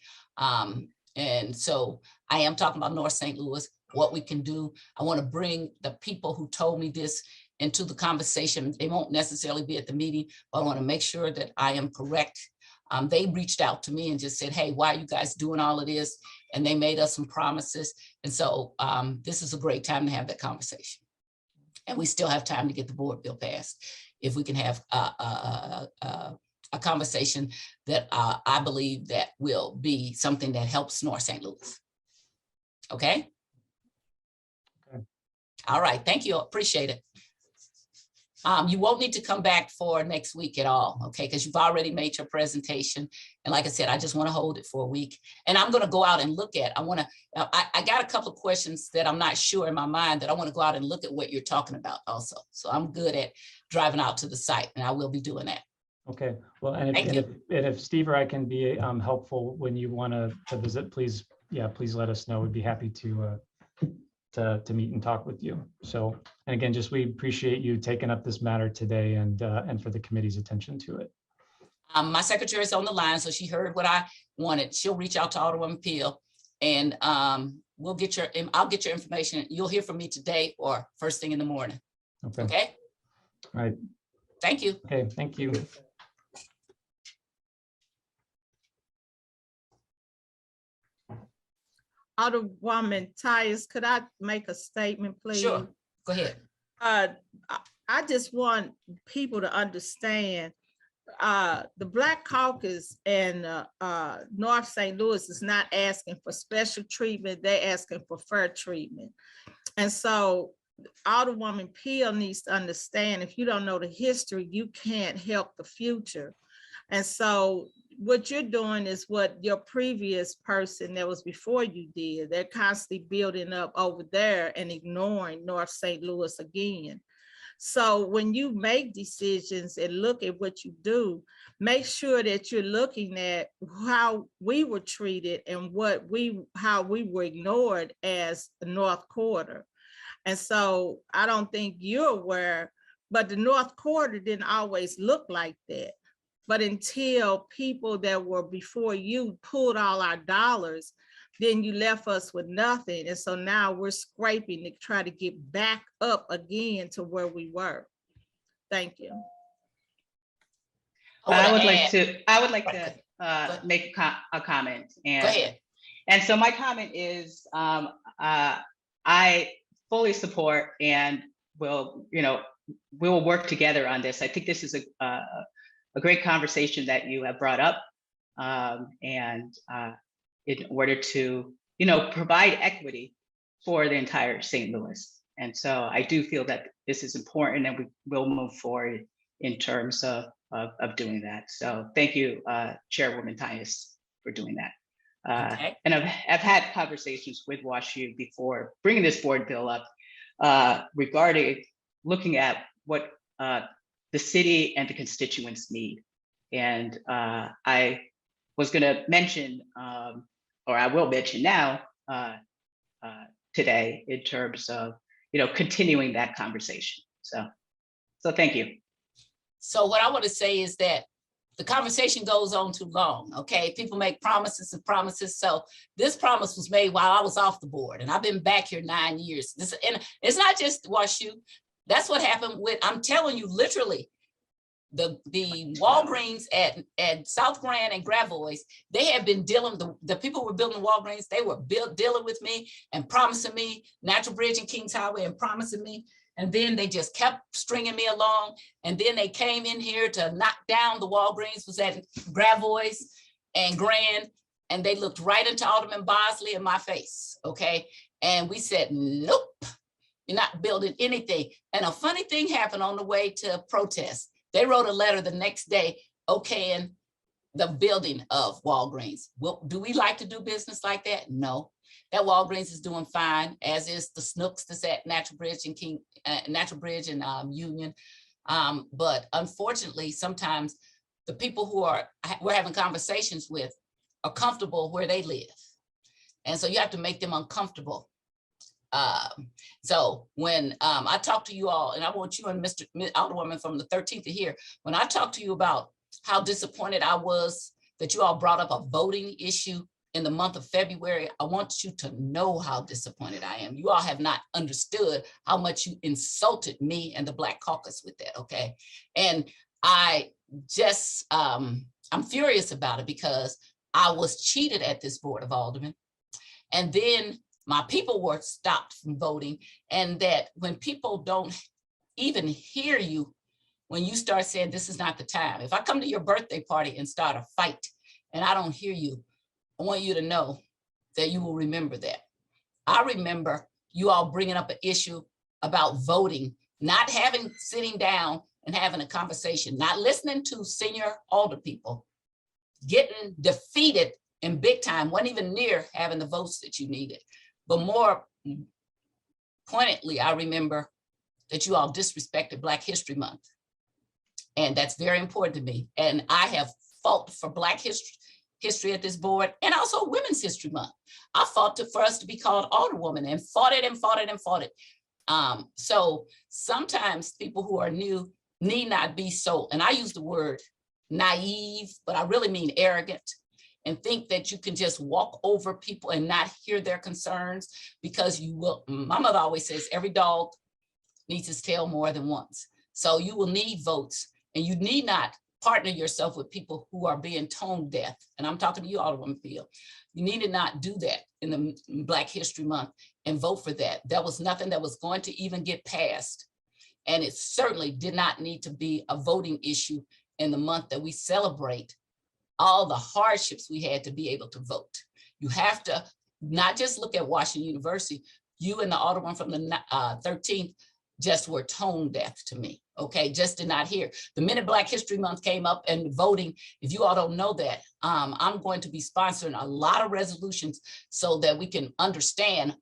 And so I am talking about North St. Louis, what we can do. I want to bring the people who told me this into the conversation. They won't necessarily be at the meeting, but I want to make sure that I am correct. They reached out to me and just said, hey, why are you guys doing all of this? And they made us some promises. And so this is a great time to have that conversation. And we still have time to get the board bill passed. If we can have a conversation that I believe that will be something that helps North St. Louis. Okay? All right, thank you, appreciate it. You won't need to come back for next week at all, okay? Because you've already made your presentation. And like I said, I just want to hold it for a week. And I'm going to go out and look at, I got a couple of questions that I'm not sure in my mind that I want to go out and look at what you're talking about also. So I'm good at driving out to the site, and I will be doing that. Okay, well, and if Steve or I can be helpful when you want to visit, please let us know. We'd be happy to meet and talk with you. So, and again, we appreciate you taking up this matter today and for the committee's attention to it. My secretary is on the line, so she heard what I wanted. She'll reach out to Alderwoman Pihl, and I'll get your information. You'll hear from me today or first thing in the morning. Okay. Okay. All right. Thank you. Okay. Thank you. Alderwoman Tyus, could I make a statement, please? Sure, go ahead. I just want people to understand the Black Caucus and North St. Louis is not asking for special treatment, they're asking for fair treatment. And so Alderwoman Pihl needs to understand, if you don't know the history, you can't help the future. And so what you're doing is what your previous person that was before you did. They're constantly building up over there and ignoring North St. Louis again. So when you make decisions and look at what you do, make sure that you're looking at how we were treated and how we were ignored as the North Quarter. And so I don't think you're aware, but the North Quarter didn't always look like that. But until people that were before you pulled all our dollars, then you left us with nothing. And so now we're scraping to try to get back up again to where we were. Thank you. I would like to make a comment. And, go ahead. And so my comment is, I fully support and will work together on this. I think this is a great conversation that you have brought up, in order to, provide equity for the entire St. Louis. And so I do feel that this is important and we will move forward in terms of doing that. So thank you, Chairwoman Tyus, for doing that. Okay. And I've had conversations with WashU before bringing this board bill up regarding looking at what the city and the constituents need. And I was going to mention, or I will mention now today, in terms of continuing that conversation. So thank you. So what I want to say is that the conversation goes on too long. Okay, people make promises and promises. So this promise was made while I was off the board, and I've been back here 9 years. And it's not just WashU. That's what happened with, I'm telling you, literally, the Walgreens at South Grand and Gravois, they have been dealing, the people who were building Walgreens, they were dealing with me and promising me Natural Bridge and Kings Highway and promising me. And then they just kept stringing me along. And then they came in here to knock down the Walgreens, was at Gravois and Grand. And they looked right into Alderman Bosley in my face, okay? And we said, nope, you're not building anything. And a funny thing happened on the way to protest. They wrote a letter the next day, okaying the building of Walgreens. Well, do we like to do business like that? No. That Walgreens is doing fine, as is the Snooks that's at Natural Bridge and Union. But unfortunately, sometimes the people who we're having conversations with are comfortable where they live. And so you have to make them uncomfortable. So when I talk to you all, and I want you and Mr. Alderwoman from the 13th to hear, when I talk to you about how disappointed I was that you all brought up a voting issue in the month of February, I want you to know how disappointed I am. You all have not understood how much you insulted me and the Black Caucus with that, okay? And I just, I'm furious about it because I was cheated at this Board of Aldermen. And then my people were stopped from voting, and that when people don't even hear you, when you start saying this is not the time. If I come to your birthday party and start a fight and I don't hear you, I want you to know that you will remember that. I remember you all bringing up an issue about voting, not sitting down and having a conversation, not listening to senior alder people, getting defeated in big time, wasn't even near having the votes that you needed. But more pointedly, I remember that you all disrespected Black History Month. And that's very important to me. And I have fought for Black history at this board, and also Women's History Month. I fought for us to be called Alderwoman, and fought it and fought it and fought it. So sometimes people who are new need not be so, and I use the word naive, but I really mean arrogant, and think that you can just walk over people and not hear their concerns, because you will. My mother always says every dog needs his tail more than once. So you will need votes, and you need not partner yourself with people who are being tone deaf. And I'm talking to you, Alderwoman Pihl. You need to not do that in the Black History Month and vote for that. That was nothing that was going to even get passed. And it certainly did not need to be a voting issue in the month that we celebrate all the hardships we had to be able to vote. You have to not just look at Washington University. You and the Alderwoman from the 13th just were tone deaf to me, okay? Just did not hear. The minute Black History Month came up and voting, if you all don't know that, I'm going to be sponsoring a lot of resolutions so that we can understand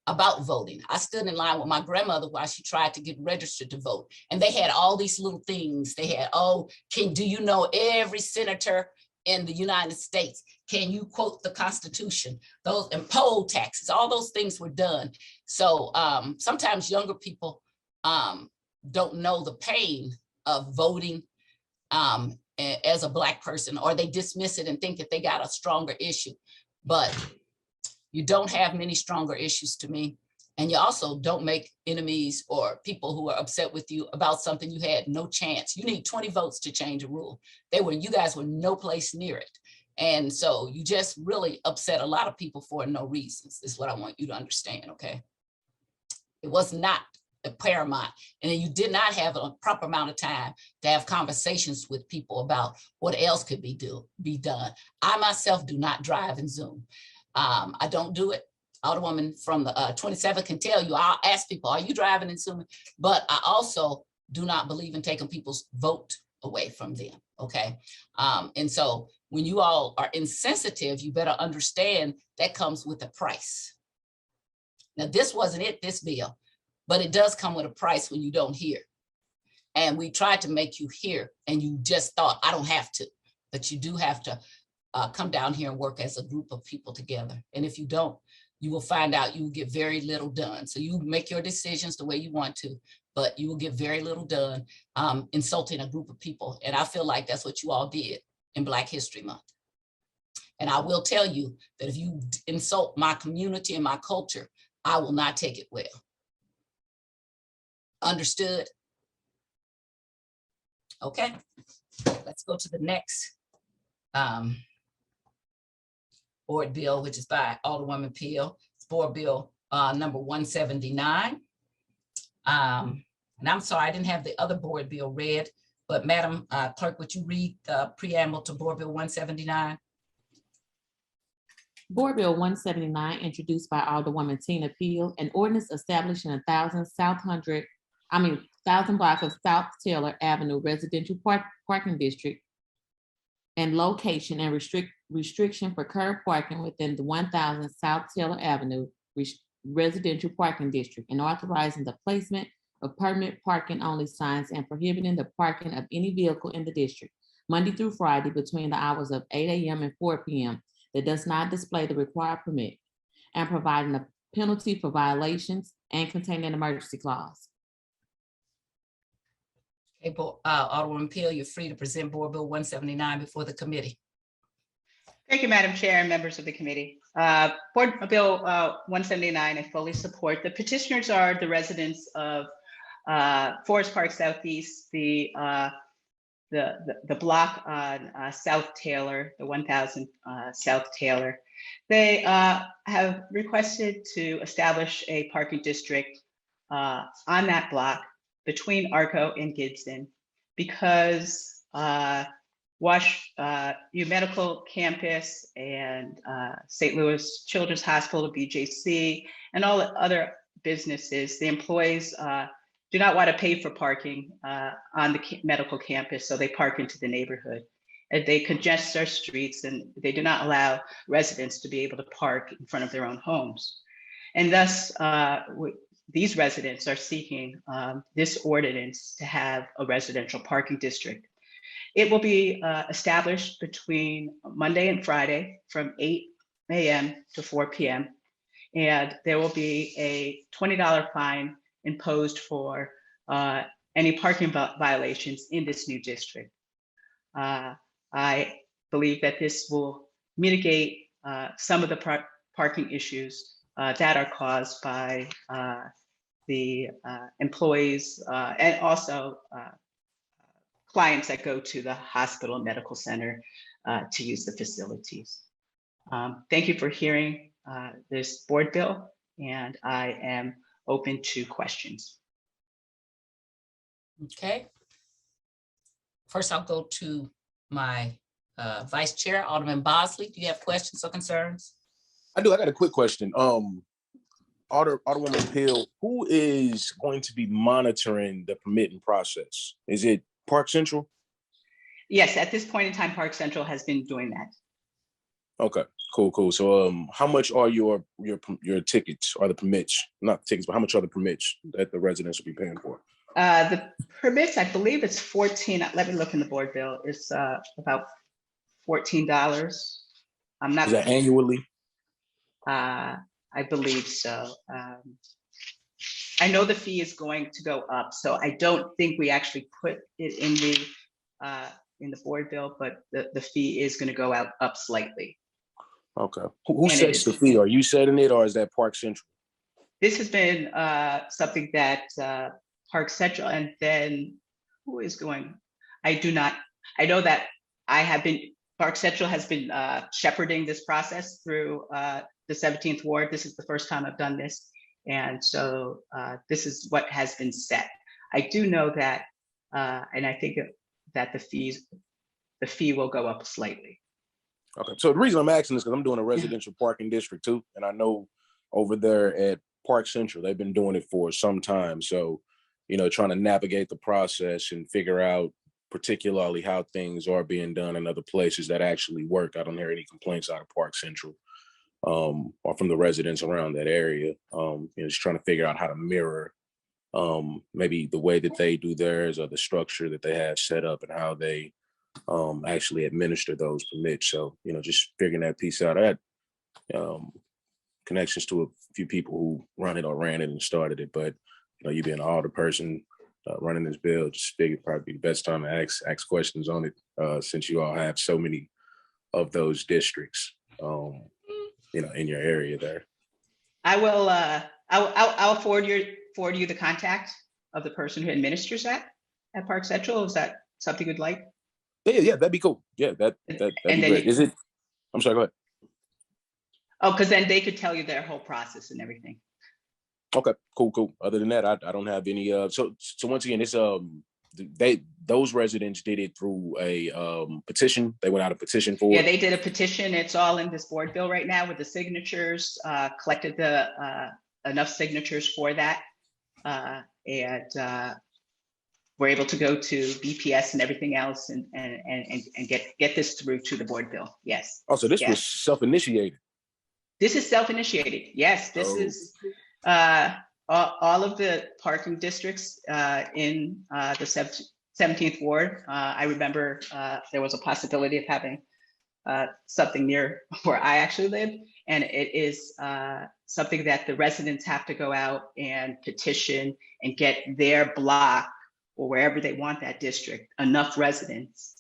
about voting. I stood in line with my grandmother while she tried to get registered to vote. And they had all these little things. They had, oh, do you know every senator in the United States? Can you quote the Constitution? Those and poll taxes, all those things were done. So sometimes younger people don't know the pain of voting as a Black person, or they dismiss it and think that they got a stronger issue. But you don't have many stronger issues to me. And you also don't make enemies or people who are upset with you about something you had no chance. You need 20 votes to change a rule. You guys were no place near it. And so you just really upset a lot of people for no reasons, is what I want you to understand, okay? It was not a paramount. And then you did not have a proper amount of time to have conversations with people about what else could be done. I myself do not drive and Zoom. I don't do it. Alderwoman from the 27th can tell you, I'll ask people, are you driving and Zooming? But I also do not believe in taking people's vote away from them, okay? And so when you all are insensitive, you better understand that comes with a price. Now, this wasn't it, this bill, but it does come with a price when you don't hear. And we tried to make you hear, and you just thought, I don't have to, but you do have to come down here and work as a group of people together. And if you don't, you will find out you will get very little done. So you make your decisions the way you want to, but you will get very little done insulting a group of people. And I feel like that's what you all did in Black History Month. And I will tell you that if you insult my community and my culture, I will not take it well. Understood? Okay, let's go to the next board bill, which is by Alderwoman Pihl. It's board bill number 179. And I'm sorry, I didn't have the other board bill read, but Madam Clerk, would you read the preamble to board bill 179? Board Bill 179, introduced by Alderwoman Tina Pihl, an ordinance establishing 1,000 block of South Taylor Avenue residential parking district and location and restriction for curb parking within the 1,000 South Taylor Avenue residential parking district, and authorizing the placement of permanent parking only signs and prohibiting the parking of any vehicle in the district Monday through Friday between the hours of 8 a.m. and 4 p.m. that does not display the required permit, and providing a penalty for violations and containing an emergency clause. Okay, Alderwoman Pihl, you're free to present board bill 179 before the committee. Thank you, Madam Chair and members of the committee. Board Bill 179, I fully support. The petitioners are the residents of Forest Park Southeast, the block on South Taylor, the 1,000 South Taylor. They have requested to establish a parking district on that block between Arco and Gibson because U Medical Campus and St. Louis Children's Hospital, BJC, and all the other businesses, the employees do not want to pay for parking on the medical campus, so they park into the neighborhood. And they congest our streets, and they do not allow residents to be able to park in front of their own homes. And thus, these residents are seeking this ordinance to have a residential parking district. It will be established between Monday and Friday from 8 a.m. to 4 p.m. And there will be a $20 fine imposed for any parking violations in this new district. I believe that this will mitigate some of the parking issues that are caused by the employees and also clients that go to the hospital and medical center to use the facilities. Thank you for hearing this board bill, and I am open to questions. Okay. First, I'll go to my Vice Chair, Alderman Bosley. Do you have questions or concerns? I do. I got a quick question. Alderwoman Pihl, who is going to be monitoring the permitting process? Is it Park Central? Yes, at this point in time, Park Central has been doing that. Okay, cool. So how much are your tickets or the permits? Not tickets, but how much are the permits that the residents will be paying for? The permits, I believe it's 14. Let me look in the board bill. It's about $14. I'm not. Is that annually? I believe so. I know the fee is going to go up, so I don't think we actually put it in the board bill, but the fee is going to go up slightly. Okay. Who sets the fee? Are you setting it, or is that Park Central? This has been something that Park Central, and then who is going? I know that Park Central has been shepherding this process through the 17th Ward. This is the first time I've done this. And so this is what has been set. I do know that, and I think that the fee will go up slightly. Okay, so the reason I'm asking is because I'm doing a residential parking district too. And I know over there at Park Central, they've been doing it for some time. So, trying to navigate the process and figure out particularly how things are being done in other places that actually work. I don't hear any complaints out of Park Central or from the residents around that area. Just trying to figure out how to mirror maybe the way that they do theirs or the structure that they have set up and how they actually administer those permits. So, just figuring that piece out. I had connections to a few people who run it or ran it and started it, but you being an older person running this bill, just figured probably the best time to ask questions on it since you all have so many of those districts, in your area there. I will. I'll forward you the contact of the person who administers that at Park Central. Is that something you'd like? Yeah, that'd be cool. Yeah, that'd be great. Is it? I'm sorry. Go ahead. Oh, because then they could tell you their whole process and everything. Okay, cool. Other than that, I don't have any. So once again, it's those residents did it through a petition. They went out a petition for. Yeah, they did a petition. It's all in this board bill right now with the signatures. Collected enough signatures for that, and we're able to go to BPS and everything else and get this through to the board bill. Yes. Oh, so this was self-initiated. This is self-initiated. Yes, this is all of the parking districts in the 17th Ward. I remember there was a possibility of having something near where I actually live, and it is something that the residents have to go out and petition and get their block or wherever they want that district enough residents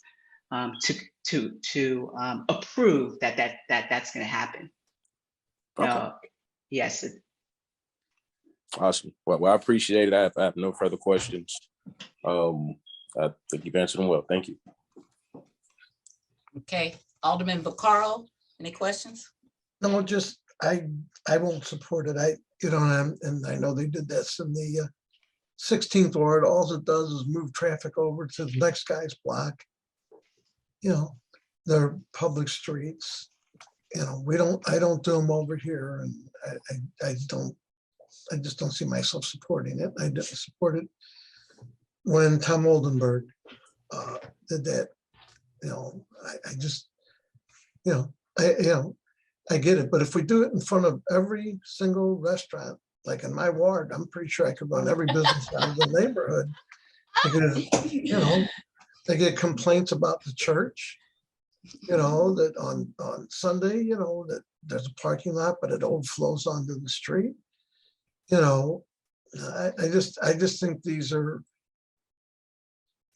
to approve that's going to happen. Okay. Yes. Awesome. Well, I appreciate it. I have no further questions. I think you've answered them well. Thank you. Okay, Alderman Vaccaro, any questions? No, just I won't support it. And I know they did this in the 16th Ward. All it does is move traffic over to the next guy's block. They're public streets. I don't do them over here, and I just don't see myself supporting it. I didn't support it when Tom Oldenburg did that. I get it. But if we do it in front of every single restaurant, like in my ward, I'm pretty sure I could run every business out of the neighborhood. Because, they get complaints about the church, that on Sunday, that there's a parking lot, but it overflows onto the street. I just think these are,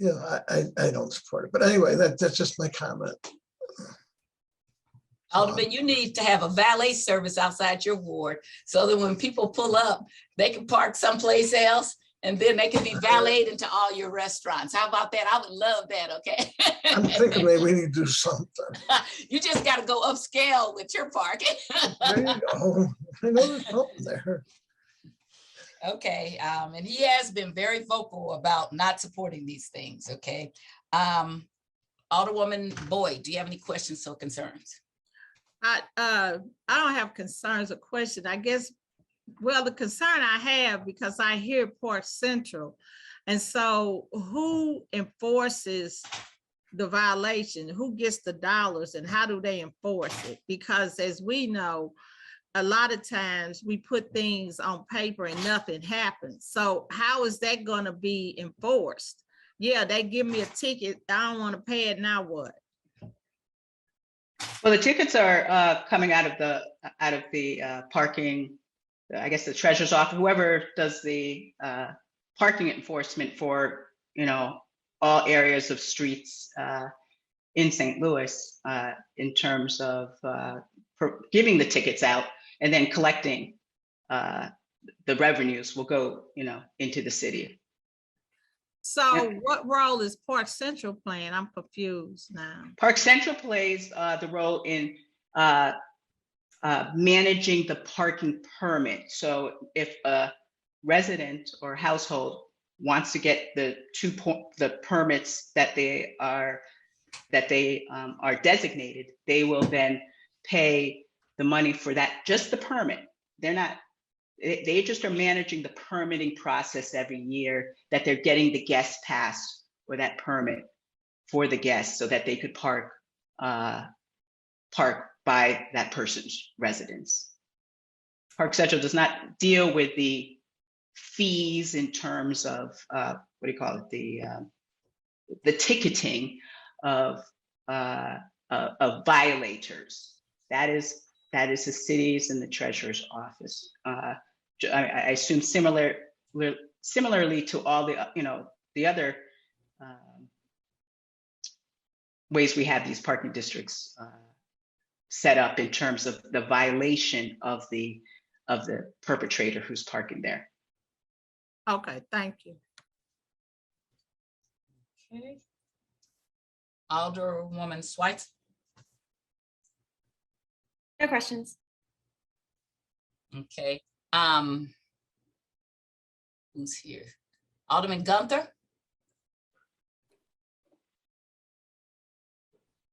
I don't support it. But anyway, that's just my comment. Alderman, you need to have a valet service outside your ward so that when people pull up, they can park someplace else and then they can be valeted into all your restaurants. How about that? I would love that, okay? I'm thinking maybe we need to do something. You just got to go upscale with your parking. There you go. I know there's something there. Okay, and he has been very vocal about not supporting these things, okay? Alderwoman Boyd, do you have any questions or concerns? I don't have concerns or questions. I guess, well, the concern I have, because I hear Park Central, and so who enforces the violation? Who gets the dollars and how do they enforce it? Because as we know, a lot of times we put things on paper and nothing happens. So how is that going to be enforced? Yeah, they give me a ticket. I don't want to pay it. Now what? Well, the tickets are coming out of the parking, I guess the treasurer's office, whoever does the parking enforcement for, all areas of streets in St. Louis in terms of giving the tickets out and then collecting the revenues will go, into the city. So what role is Park Central playing? I'm confused now. Park Central plays the role in managing the parking permit. So if a resident or household wants to get the permits that they are designated, they will then pay the money for that, just the permit. They just are managing the permitting process every year, that they're getting the guest pass or that permit for the guests so that they could park by that person's residence. Park Central does not deal with the fees in terms of the ticketing of violators. That is the city's and the treasurer's office. I assume similarly to all the other ways we have these parking districts set up in terms of the violation of the perpetrator who's parking there. Okay, thank you. Okay. Alderwoman Schweitz. No questions. Okay. Who's here? Alderman Gunther.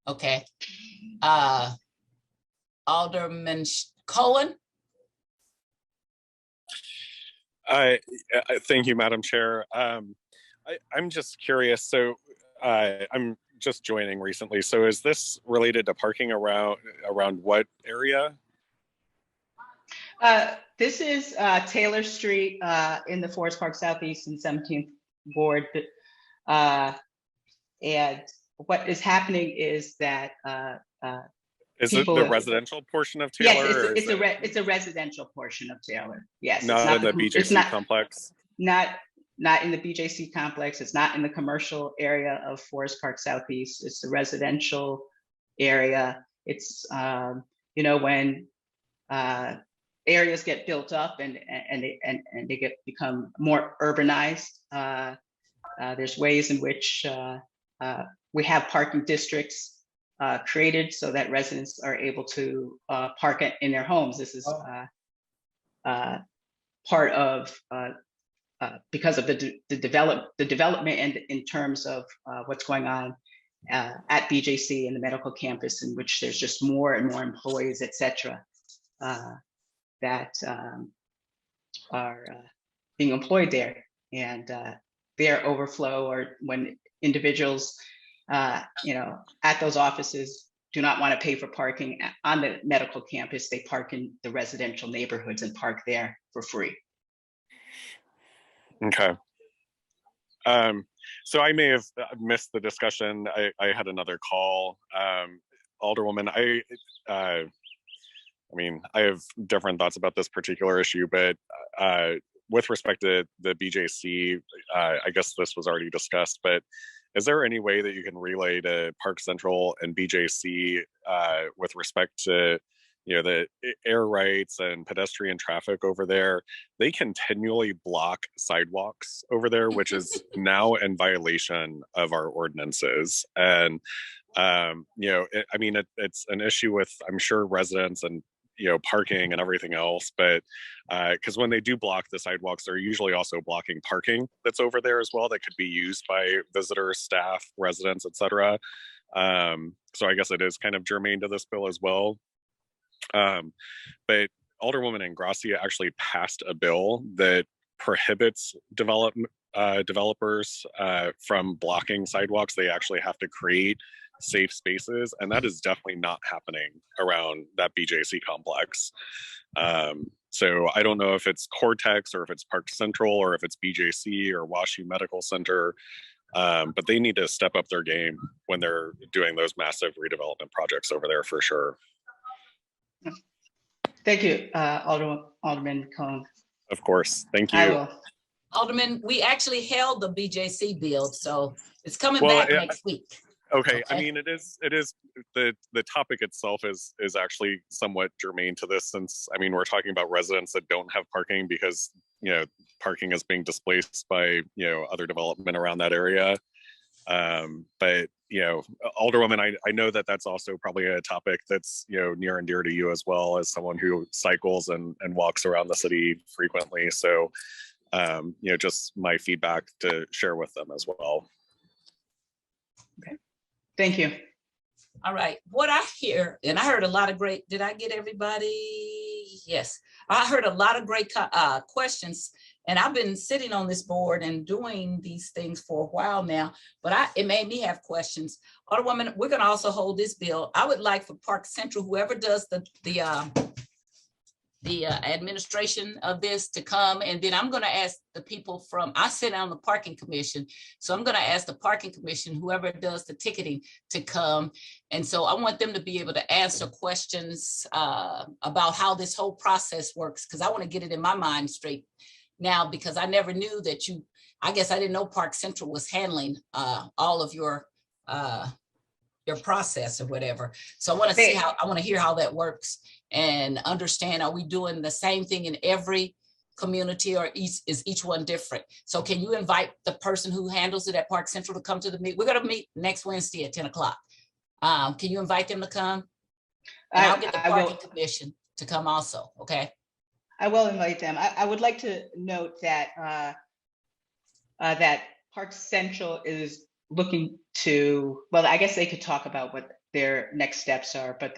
Okay. Alderman Cohen. Thank you, Madam Chair. I'm just curious. So I'm just joining recently. So is this related to parking around what area? This is Taylor Street in the Forest Park Southeast and 17th Ward. And what is happening is that is it the residential portion of Taylor? Yes, it's a residential portion of Taylor. Yes, not in the BJC complex. Not in the BJC complex. It's not in the commercial area of Forest Park Southeast. It's the residential area. It's when areas get built up and they become more urbanized. There's ways in which we have parking districts created so that residents are able to park in their homes. This is part of because of the development and in terms of what's going on at BJC and the medical campus, in which there's just more and more employees, et cetera, that are being employed there. And their overflow, or when individuals at those offices do not want to pay for parking on the medical campus, they park in the residential neighborhoods and park there for free. Okay. So I may have missed the discussion. I had another call. Alderwoman, I have different thoughts about this particular issue, but with respect to the BJC, I guess this was already discussed, but is there any way that you can relay to Park Central and BJC with respect to the air rights and pedestrian traffic over there? They continually block sidewalks over there, which is now in violation of our ordinances. And it's an issue with, I'm sure, residents and parking and everything else, but because when they do block the sidewalks, they're usually also blocking parking that's over there as well that could be used by visitors, staff, residents, etc. So I guess it is kind of germane to this bill as well. But Alderwoman Ingrassia actually passed a bill that prohibits developers from blocking sidewalks. They actually have to create safe spaces, and that is definitely not happening around that BJC complex. So I don't know if it's Cortex or if it's Park Central or if it's BJC or WashU Medical Center, but they need to step up their game when they're doing those massive redevelopment projects over there for sure. Thank you, Alderman Cone. Of course, thank you. I will. Alderman, we actually held the BJC build, so it's coming back next week. Okay, I mean, it is the topic itself is actually somewhat germane to this, since I mean we're talking about residents that don't have parking because parking is being displaced by other development around that area. But Alderwoman, I know that that's also probably a topic that's near and dear to you as well, as someone who cycles and walks around the city frequently. So just my feedback to share with them as well. Okay, thank you. All right, what I hear, and I heard a lot of great, did I get everybody? Yes, I heard a lot of great questions, and I've been sitting on this board and doing these things for a while now, but it made me have questions. Alderwoman, we're gonna also hold this bill. I would like for Park Central, whoever does the administration of this to come, and then I'm going to ask the people from, I sit on the parking commission, so I'm going to ask the parking commission, whoever does the ticketing, to come. And so I want them to be able to answer questions about how this whole process works, because I want to get it in my mind straight now, because I never knew that I guess I didn't know Park Central was handling all of your process or whatever. So I want to hear how that works and understand, are we doing the same thing in every community, or is each one different? So can you invite the person who handles it at Park Central to come to the meeting? We're going to meet next Wednesday at 10 o'clock. Can you invite them to come? And I'll get the parking commission to come also, okay? I will invite them. I would like to note that that Park Central is looking to, well, I guess they could talk about what their next steps are, but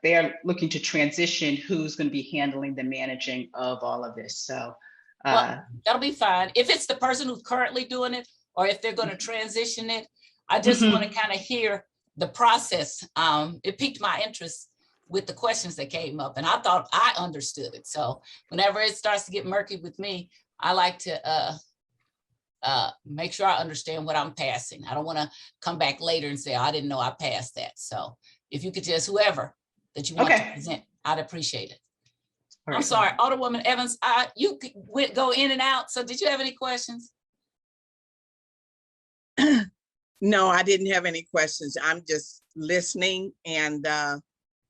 they are looking to transition who's going to be handling the managing of all of this. So well, that'll be fine. If it's the person who's currently doing it, or if they're going to transition it, I just want to kind of hear the process. It piqued my interest with the questions that came up, and I thought I understood it. So whenever it starts to get murky with me, I like to make sure I understand what I'm passing. I don't want to come back later and say, I didn't know I passed that. So if you could just, whoever that you want to present, I'd appreciate it. I'm sorry, Alderwoman Evans, you go in and out. So did you have any questions? No, I didn't have any questions. I'm just listening and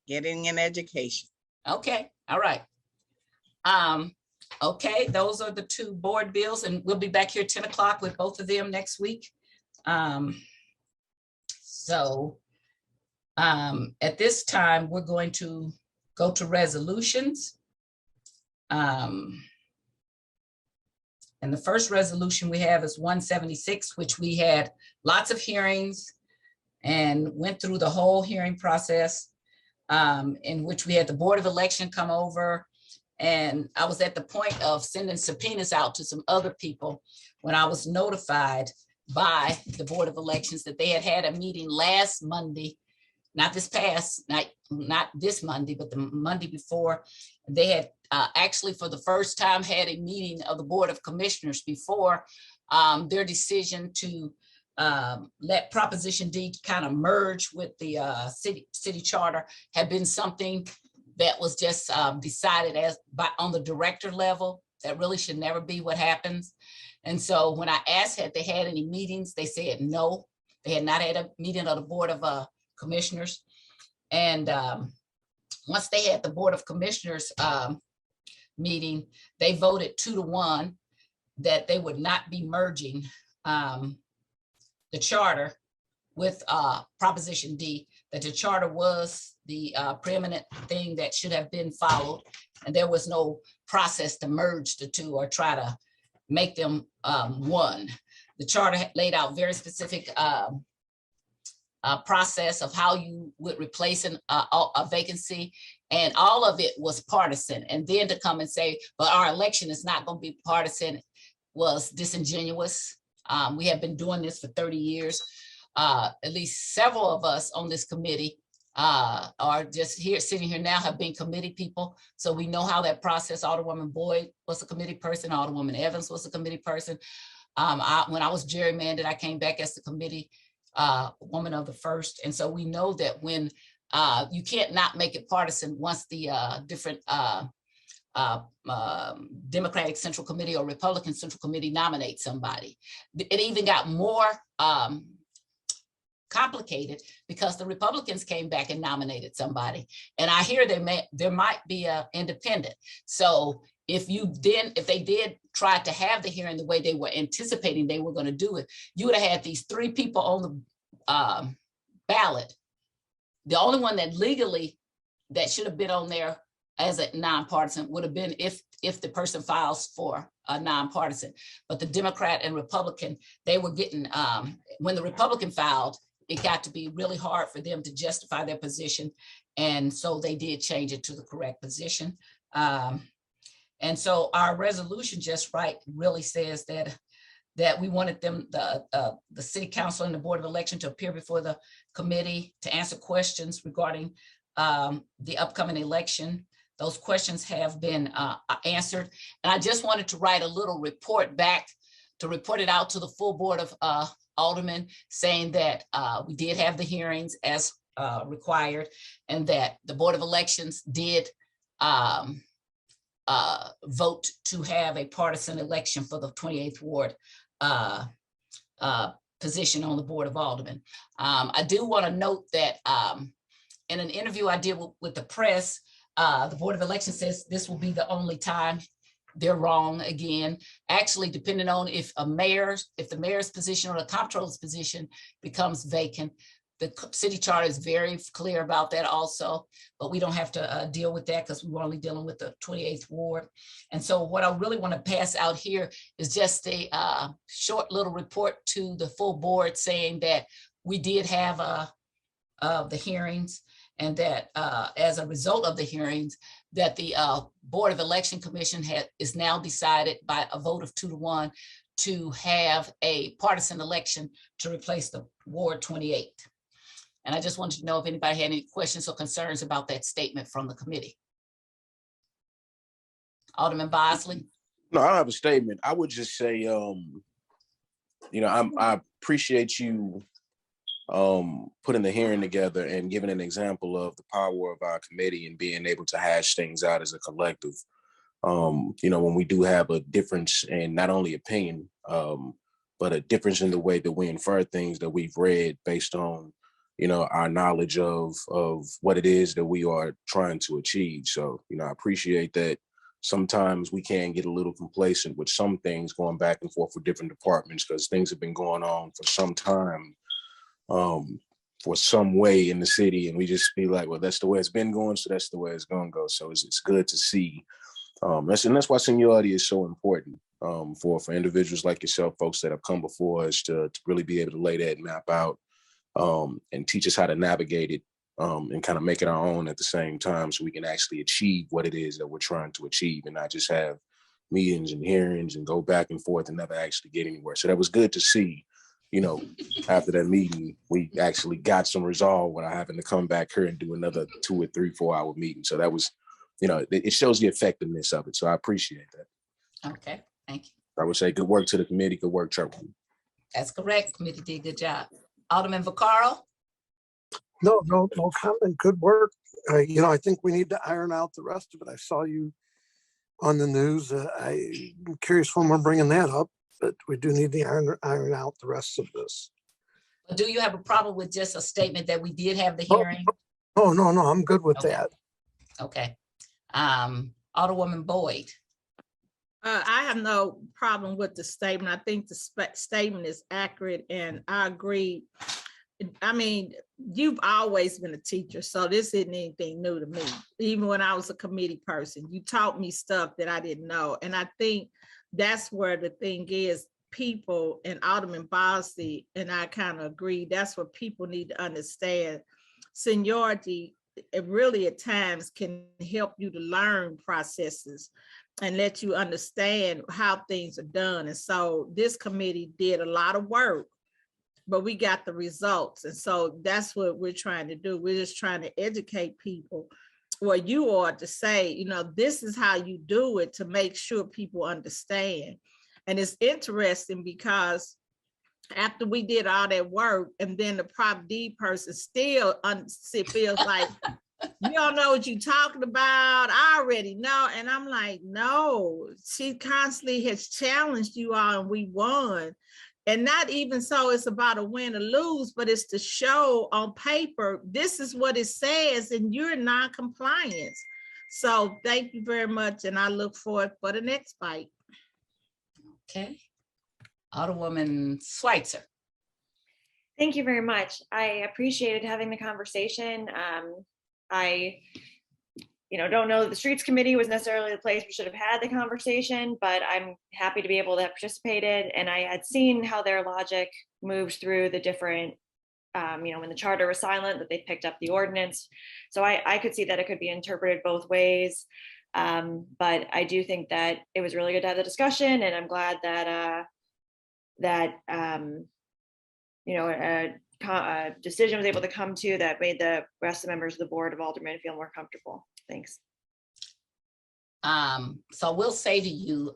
getting an education. Okay, all right. Okay, those are the two board bills, and we'll be back here at 10 o'clock with both of them next week. At this time, we're going to go to resolutions. And the first resolution we have is 176, which we had lots of hearings and went through the whole hearing process, in which we had the Board of Election come over. And I was at the point of sending subpoenas out to some other people when I was notified by the Board of Elections that they had a meeting last Monday, not this past, not this Monday, but the Monday before. They had actually for the first time had a meeting of the Board of Commissioners before their decision to let Proposition D kind of merge with the city charter had been something that was just decided on the director level. That really should never be what happens. And so when I asked had they had any meetings, they said no, they had not had a meeting of the Board of Commissioners. And once they had the Board of Commissioners meeting, they voted 2-1 that they would not be merging the charter with Proposition D, that the charter was the preeminent thing that should have been followed. And there was no process to merge the two or try to make them one. The charter laid out very specific process of how you would replace a vacancy, and all of it was partisan. And then to come and say, but our election is not going to be partisan was disingenuous. We have been doing this for 30 years. At least several of us on this committee are just here, sitting here now, have been committee people. So we know how that process, Alderwoman Boyd was a committee person, Alderwoman Evans was a committee person. When I was gerrymandered, I came back as the committee woman of the first. And so we know that when you can't not make it partisan once the different Democratic Central Committee or Republican Central Committee nominate somebody. It even got more complicated because the Republicans came back and nominated somebody. And I hear there might be an independent. So if they did try to have the hearing the way they were anticipating they were going to do it, you would have had these three people on the ballot. The only one that legally that should have been on there as a nonpartisan would have been if the person files for a nonpartisan. But the Democrat and Republican, they were getting, when the Republican filed, it got to be really hard for them to justify their position. And so they did change it to the correct position. And so our resolution just really says that we wanted them, the city council and the board of election, to appear before the committee to answer questions regarding the upcoming election. Those questions have been answered. And I just wanted to write a little report back to report it out to the full board of aldermen, saying that we did have the hearings as required, and that the board of elections did vote to have a partisan election for the 28th ward position on the board of aldermen. I do want to note that in an interview I did with the press, the board of elections says this will be the only time. They're wrong again. Actually, depending on if the mayor's position or the comptroller's position becomes vacant, the city charter is very clear about that also, but we don't have to deal with that because we're only dealing with the 28th ward. And so what I really want to pass out here is just a short little report to the full board saying that we did have the hearings, and that as a result of the hearings, that the Board of Election Commission is now decided by a vote of 2-1 to have a partisan election to replace the Ward 28. And I just wanted to know if anybody had any questions or concerns about that statement from the committee. Alderman Bosley. No, I don't have a statement. I would just say, I appreciate you putting the hearing together and giving an example of the power of our committee and being able to hash things out as a collective. When we do have a difference in not only opinion, but a difference in the way that we infer things that we've read based on, our knowledge of what it is that we are trying to achieve. So, I appreciate that. Sometimes we can get a little complacent with some things going back and forth with different departments because things have been going on for some time. For some way in the city, and we just be like, well, that's the way it's been going, so that's the way it's gonna go. So it's good to see. That's why seniority is so important for individuals like yourself, folks that have come before us, to really be able to lay that map out and teach us how to navigate it and kind of make it our own at the same time, so we can actually achieve what it is that we're trying to achieve and not just have meetings and hearings and go back and forth and never actually get anywhere. So that was good to see. After that meeting, we actually got some resolve without having to come back here and do another 2 or 3, 4 hour meeting. So that was, it shows the effectiveness of it. So I appreciate that. Okay, thank you. I would say good work to the committee, good work, Chairwoman. That's correct. Committee did a good job. Alderman Vaccaro? No comment. Good work. I think we need to iron out the rest of it. I saw you on the news. I'm curious when we're bringing that up. But we do need to iron out the rest of this. Do you have a problem with just a statement that we did have the hearing? Oh, no, I'm good with that. Okay. Alderwoman Boyd. I have no problem with the statement. I think the statement is accurate, and I agree I mean, you've always been a teacher, so this isn't anything new to me. Even when I was a committee person, you taught me stuff that I didn't know. And I think that's where the thing is, people, and Alderman Bosley and I kind of agree, that's what people need to understand. Seniority, it really at times can help you to learn processes and let you understand how things are done. And so this committee did a lot of work, but we got the results. And so that's what we're trying to do. We're just trying to educate people, or you are, to say, you know, this is how you do it, to make sure people understand. And it's interesting because after we did all that work, and then the Prop D person still feels like, you don't know what you're talking about, I already know. And I'm like, no, she constantly has challenged you all and we won. And not even so it's about a win or lose, but it's to show on paper, this is what it says, and you're in non-compliance. So thank you very much. And I look forward for the next fight. Okay. Alderwoman Schweitzer. Thank you very much. I appreciated having the conversation. I don't know that the Streets Committee was necessarily the place we should have had the conversation, but I'm happy to be able to have participated. And I had seen how their logic moved through the different, when the charter was silent, that they picked up the ordinance. So I could see that it could be interpreted both ways. But I do think that it was really good to have the discussion, and I'm glad that a decision was able to come to that made the rest of the members of the Board of Aldermen feel more comfortable. Thanks. So we'll say to you,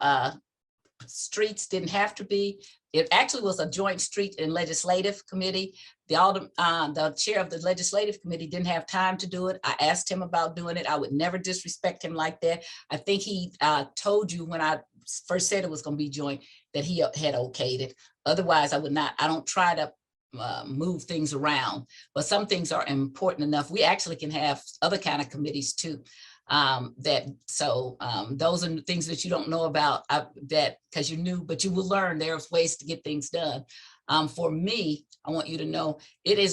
streets didn't have to be. It actually was a joint street and legislative committee. The chair of the legislative committee didn't have time to do it. I asked him about doing it. I would never disrespect him like that. I think he told you when I first said it was going to be joint that he had okayed it. Otherwise, I would not. I don't try to move things around, but some things are important enough. We actually can have other kind of committees too. Those are things that you don't know about that because you're new, but you will learn there's ways to get things done. For me, I want you to know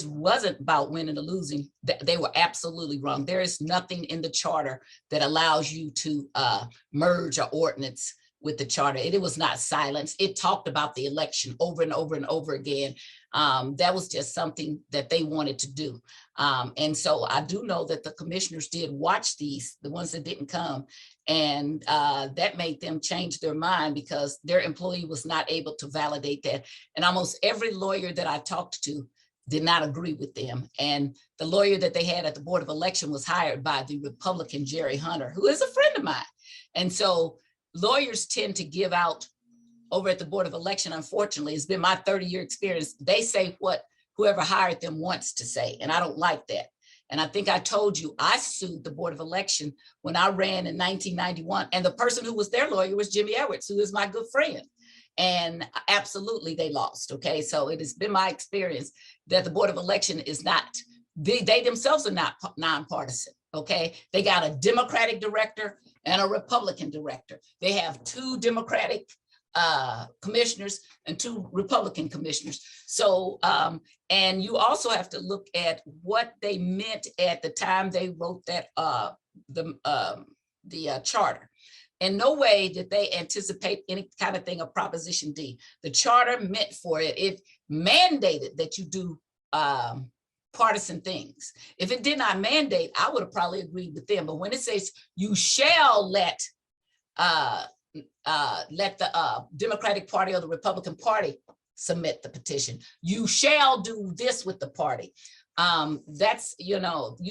wasn't about winning or losing. They were absolutely wrong. There is nothing in the charter that allows you to merge an ordinance with the charter. It was not silence. It talked about the election over and over and over again. That was just something that they wanted to do. And so I do know that the commissioners did watch these, the ones that didn't come, and that made them change their mind because their employee was not able to validate that. And almost every lawyer that I talked to did not agree with them. And the lawyer that they had at the Board of Election was hired by the Republican Jerry Hunter, who is a friend of mine. And so lawyers tend to give out over at the Board of Election. Unfortunately, it's been my 30-year experience. They say what whoever hired them wants to say, and I don't like that. And I think I told you, I sued the Board of Election when I ran in 1991, and the person who was their lawyer was Jimmy Edwards, who is my good friend. And absolutely, they lost, okay? So it has been my experience that the Board of Election is not, they themselves are not nonpartisan, okay? They got a Democratic director and a Republican director. They have 2 Democratic commissioners and 2 Republican commissioners. So, and you also have to look at what they meant at the time they wrote that the charter. In no way did they anticipate any kind of thing of Proposition D. The charter meant for it. It mandated that you do partisan things. If it did not mandate, I would have probably agreed with them. But when it says you shall let the Democratic Party or the Republican Party submit the petition, you shall do this with the party. That's, you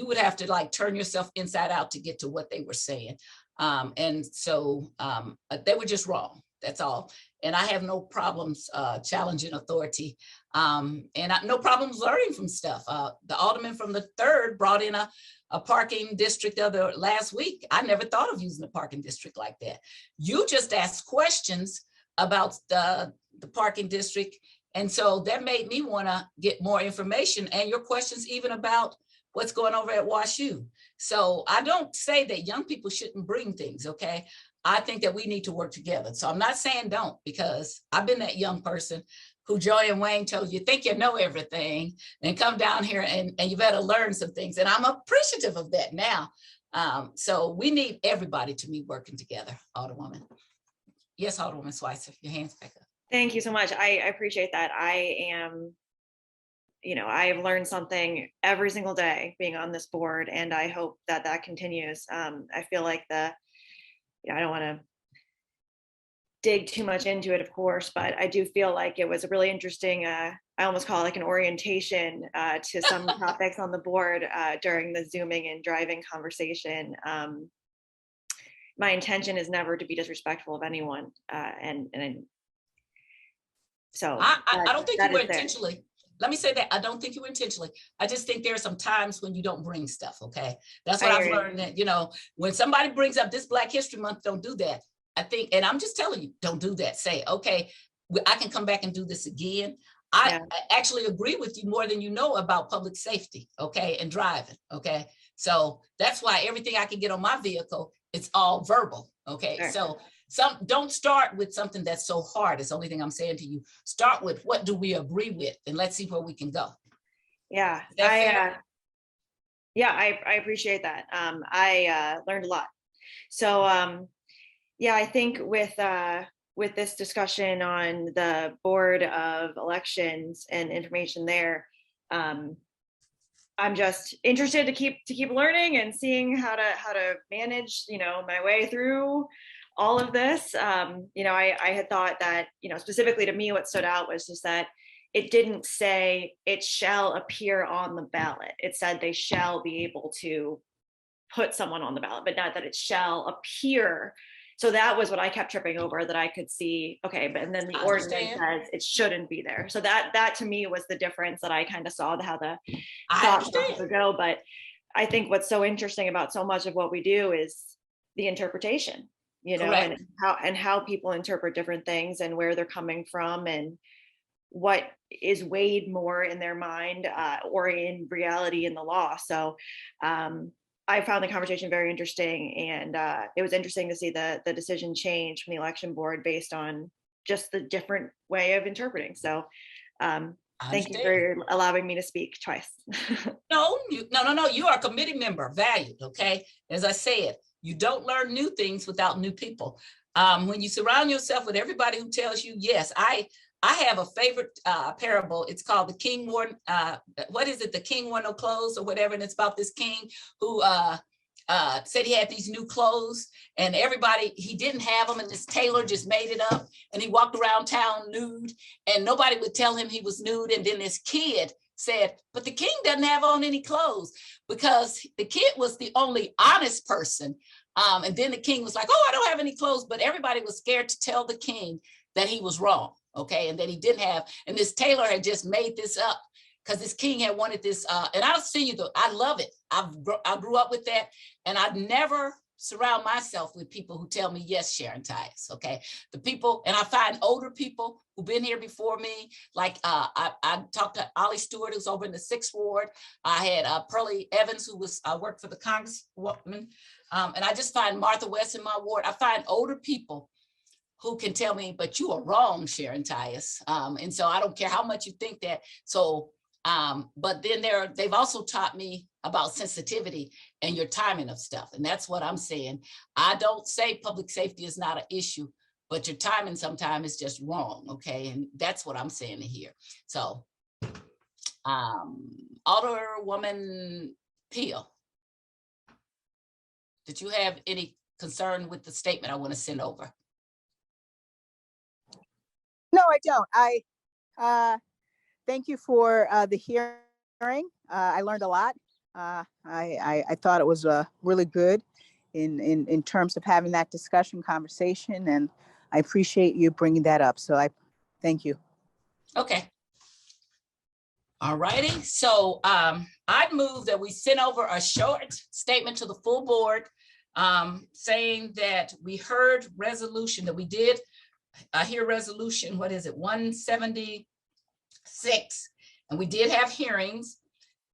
would have to like turn yourself inside out to get to what they were saying. And so they were just wrong. That's all. And I have no problems challenging authority and no problems learning from stuff. The alderman from the 3rd brought in a parking district last week. I never thought of using a parking district like that. You just asked questions about the parking district. And so that made me want to get more information, and your questions even about what's going over at WashU. So I don't say that young people shouldn't bring things, okay? I think that we need to work together. So I'm not saying don't, because I've been that young person who Joy and Wayne told you think you know everything and come down here and you better learn some things. And I'm appreciative of that now. So we need everybody to be working together, Alderwoman. Yes, Alderwoman Schweitzer, your hand's back up. Thank you so much. I appreciate that. I am, I've learned something every single day being on this board, and I hope that that continues. I feel like I don't want to dig too much into it, of course, but I do feel like it was a really interesting, I almost call it like an orientation to some topics on the board during the Zooming and driving conversation. My intention is never to be disrespectful of anyone. So I don't think you were intentionally. Let me say that I don't think you were intentionally. I just think there are some times when you don't bring stuff. Okay. That's what I've learned, that, when somebody brings up this Black History Month, don't do that. I think, and I'm just telling you, don't do that. Say, okay, I can come back and do this again. I actually agree with you more than you know about public safety. Okay. And driving. Okay. So that's why everything I can get on my vehicle, it's all verbal. Okay. Sure. So don't start with something that's so hard. It's the only thing I'm saying to you. Start with what do we agree with, and let's see where we can go. Yeah, I appreciate that. I learned a lot. So I think with this discussion on the Board of Elections and information there, I'm just interested to keep learning and seeing how to manage, my way through all of this. I had thought that, specifically to me, what stood out was just that it didn't say it shall appear on the ballot. It said they shall be able to put someone on the ballot, but not that it shall appear. So that was what I kept tripping over, that I could see, okay, but and then the ordinance says it shouldn't be there. So that to me was the difference that I kind of saw how the thought process would go. But I think what's so interesting about so much of what we do is the interpretation, and how people interpret different things and where they're coming from and what is weighed more in their mind or in reality in the law. So I found the conversation very interesting, and it was interesting to see the decision change from the election board based on just the different way of interpreting. So thank you for allowing me to speak twice. No, you are a committee member, valued, okay? As I said, you don't learn new things without new people. When you surround yourself with everybody who tells you, yes, I have a favorite parable. It's called The King Wore, what is it? The King Wore No Clothes or whatever. And it's about this king who said he had these new clothes and everybody, he didn't have them. And this tailor just made it up. And he walked around town nude and nobody would tell him he was nude. And then this kid said, but the king doesn't have on any clothes, because the kid was the only honest person. And then the king was like, oh, I don't have any clothes. But everybody was scared to tell the king that he was wrong. Okay, and that he didn't have, and this tailor had just made this up because this king had wanted this, and I'll see you though, I love it. I grew up with that, and I'd never surround myself with people who tell me, yes, Sharon Tyus, okay? The people, and I find older people who've been here before me, like I talked to Ollie Stewart, who's over in the 6th Ward. I had Pearlie Evans, who worked for the Congresswoman, and I just find Martha West in my ward. I find older people who can tell me, but you are wrong, Sharon Tyus. And so I don't care how much you think that. So, but then they've also taught me about sensitivity and your timing of stuff. And that's what I'm saying. I don't say public safety is not an issue, but your timing sometimes is just wrong, okay? And that's what I'm saying here. So, Alderwoman Pihl, did you have any concern with the statement I want to send over? No, I don't. I thank you for the hearing. I learned a lot. I thought it was really good in terms of having that conversation, and I appreciate you bringing that up. So I thank you. Okay. All righty. So I'd move that we send over a short statement to the full board saying that we heard resolution, that we did hear resolution, what is it, 176, and we did have hearings,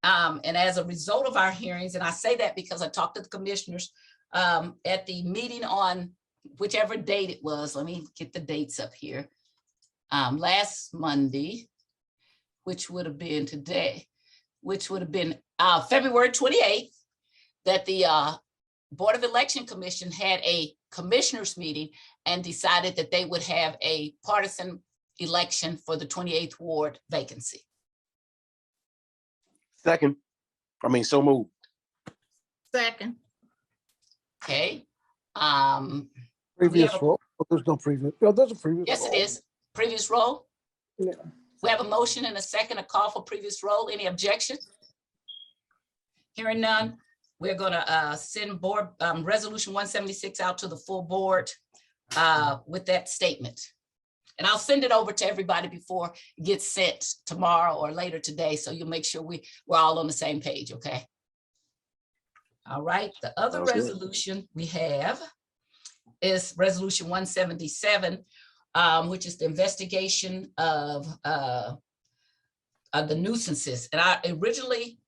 and as a result of our hearings, and I say that because I talked to the commissioners at the meeting on whichever date it was, let me get the dates up here. Last Monday, which would have been today, which would have been February 28th, that the Board of Election Commission had a commissioners meeting and decided that they would have a partisan election for the 28th Ward vacancy. Second. So moved. Second. Okay. Previous roll. Oh, there's no previous. No, there's a previous. Yes, roll. it is. Previous roll. Yeah. We have a motion and a second, a call for previous roll. Any objection? Hearing none, we're gonna send board resolution 176 out to the full board with that statement. And I'll send it over to everybody before it gets sent tomorrow or later today. So you'll make sure we're all on the same page, okay? All right, the other Sounds good. resolution we have is resolution 177, which is the investigation of the nuisances. And I originally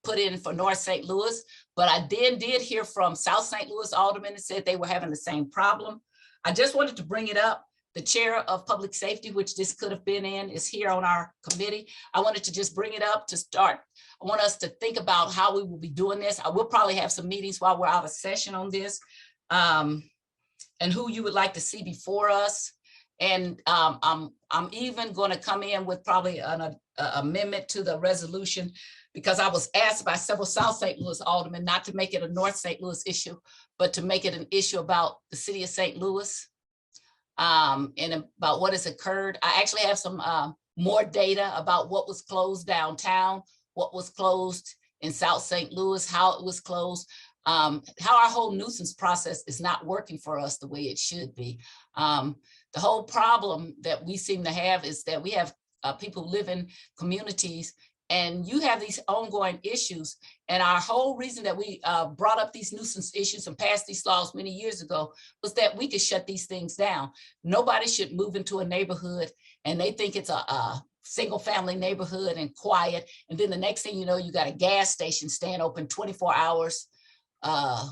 put in for North St. Louis, but I did hear from South St. Louis aldermen that said they were having the same problem. I just wanted to bring it up. The chair of public safety, which this could have been in, is here on our committee. I wanted to just bring it up to start. I want us to think about how we will be doing this. I will probably have some meetings while we're out of session on this, and who you would like to see before us. And I'm even going to come in with probably an amendment to the resolution, because I was asked by several South St. Louis aldermen not to make it a North St. Louis issue, but to make it an issue about the city of St. Louis. And about what has occurred. I actually have some more data about what was closed downtown, what was closed in South St. Louis, how it was closed, how our whole nuisance process is not working for us the way it should be. The whole problem that we seem to have is that we have people who live in communities, and you have these ongoing issues. And our whole reason that we brought up these nuisance issues and passed these laws many years ago was that we could shut these things down. Nobody should move into a neighborhood and they think it's a single family neighborhood and quiet. And then the next thing you know, you got a gas station staying open 24 hours a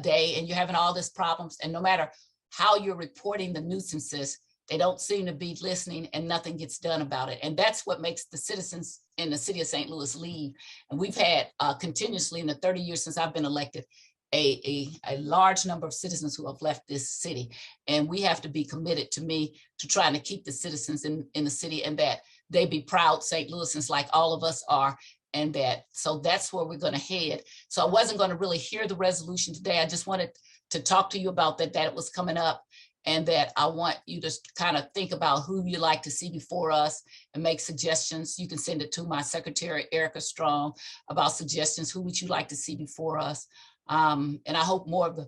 day, and you're having all these problems. And no matter how you're reporting the nuisances, they don't seem to be listening and nothing gets done about it. And that's what makes the citizens in the city of St. Louis leave. And we've had continuously in the 30 years since I've been elected, a large number of citizens who have left this city. And we have to be committed, to me, to trying to keep the citizens in the city, and that they be proud St. Louisans like all of us are. And so that's where we're going to head. So I wasn't going to really hear the resolution today. I just wanted to talk to you about that it was coming up. And that I want you to kind of think about who you like to see before us and make suggestions. You can send it to my secretary, Erica Strong, about suggestions. Who would you like to see before us? And I hope more of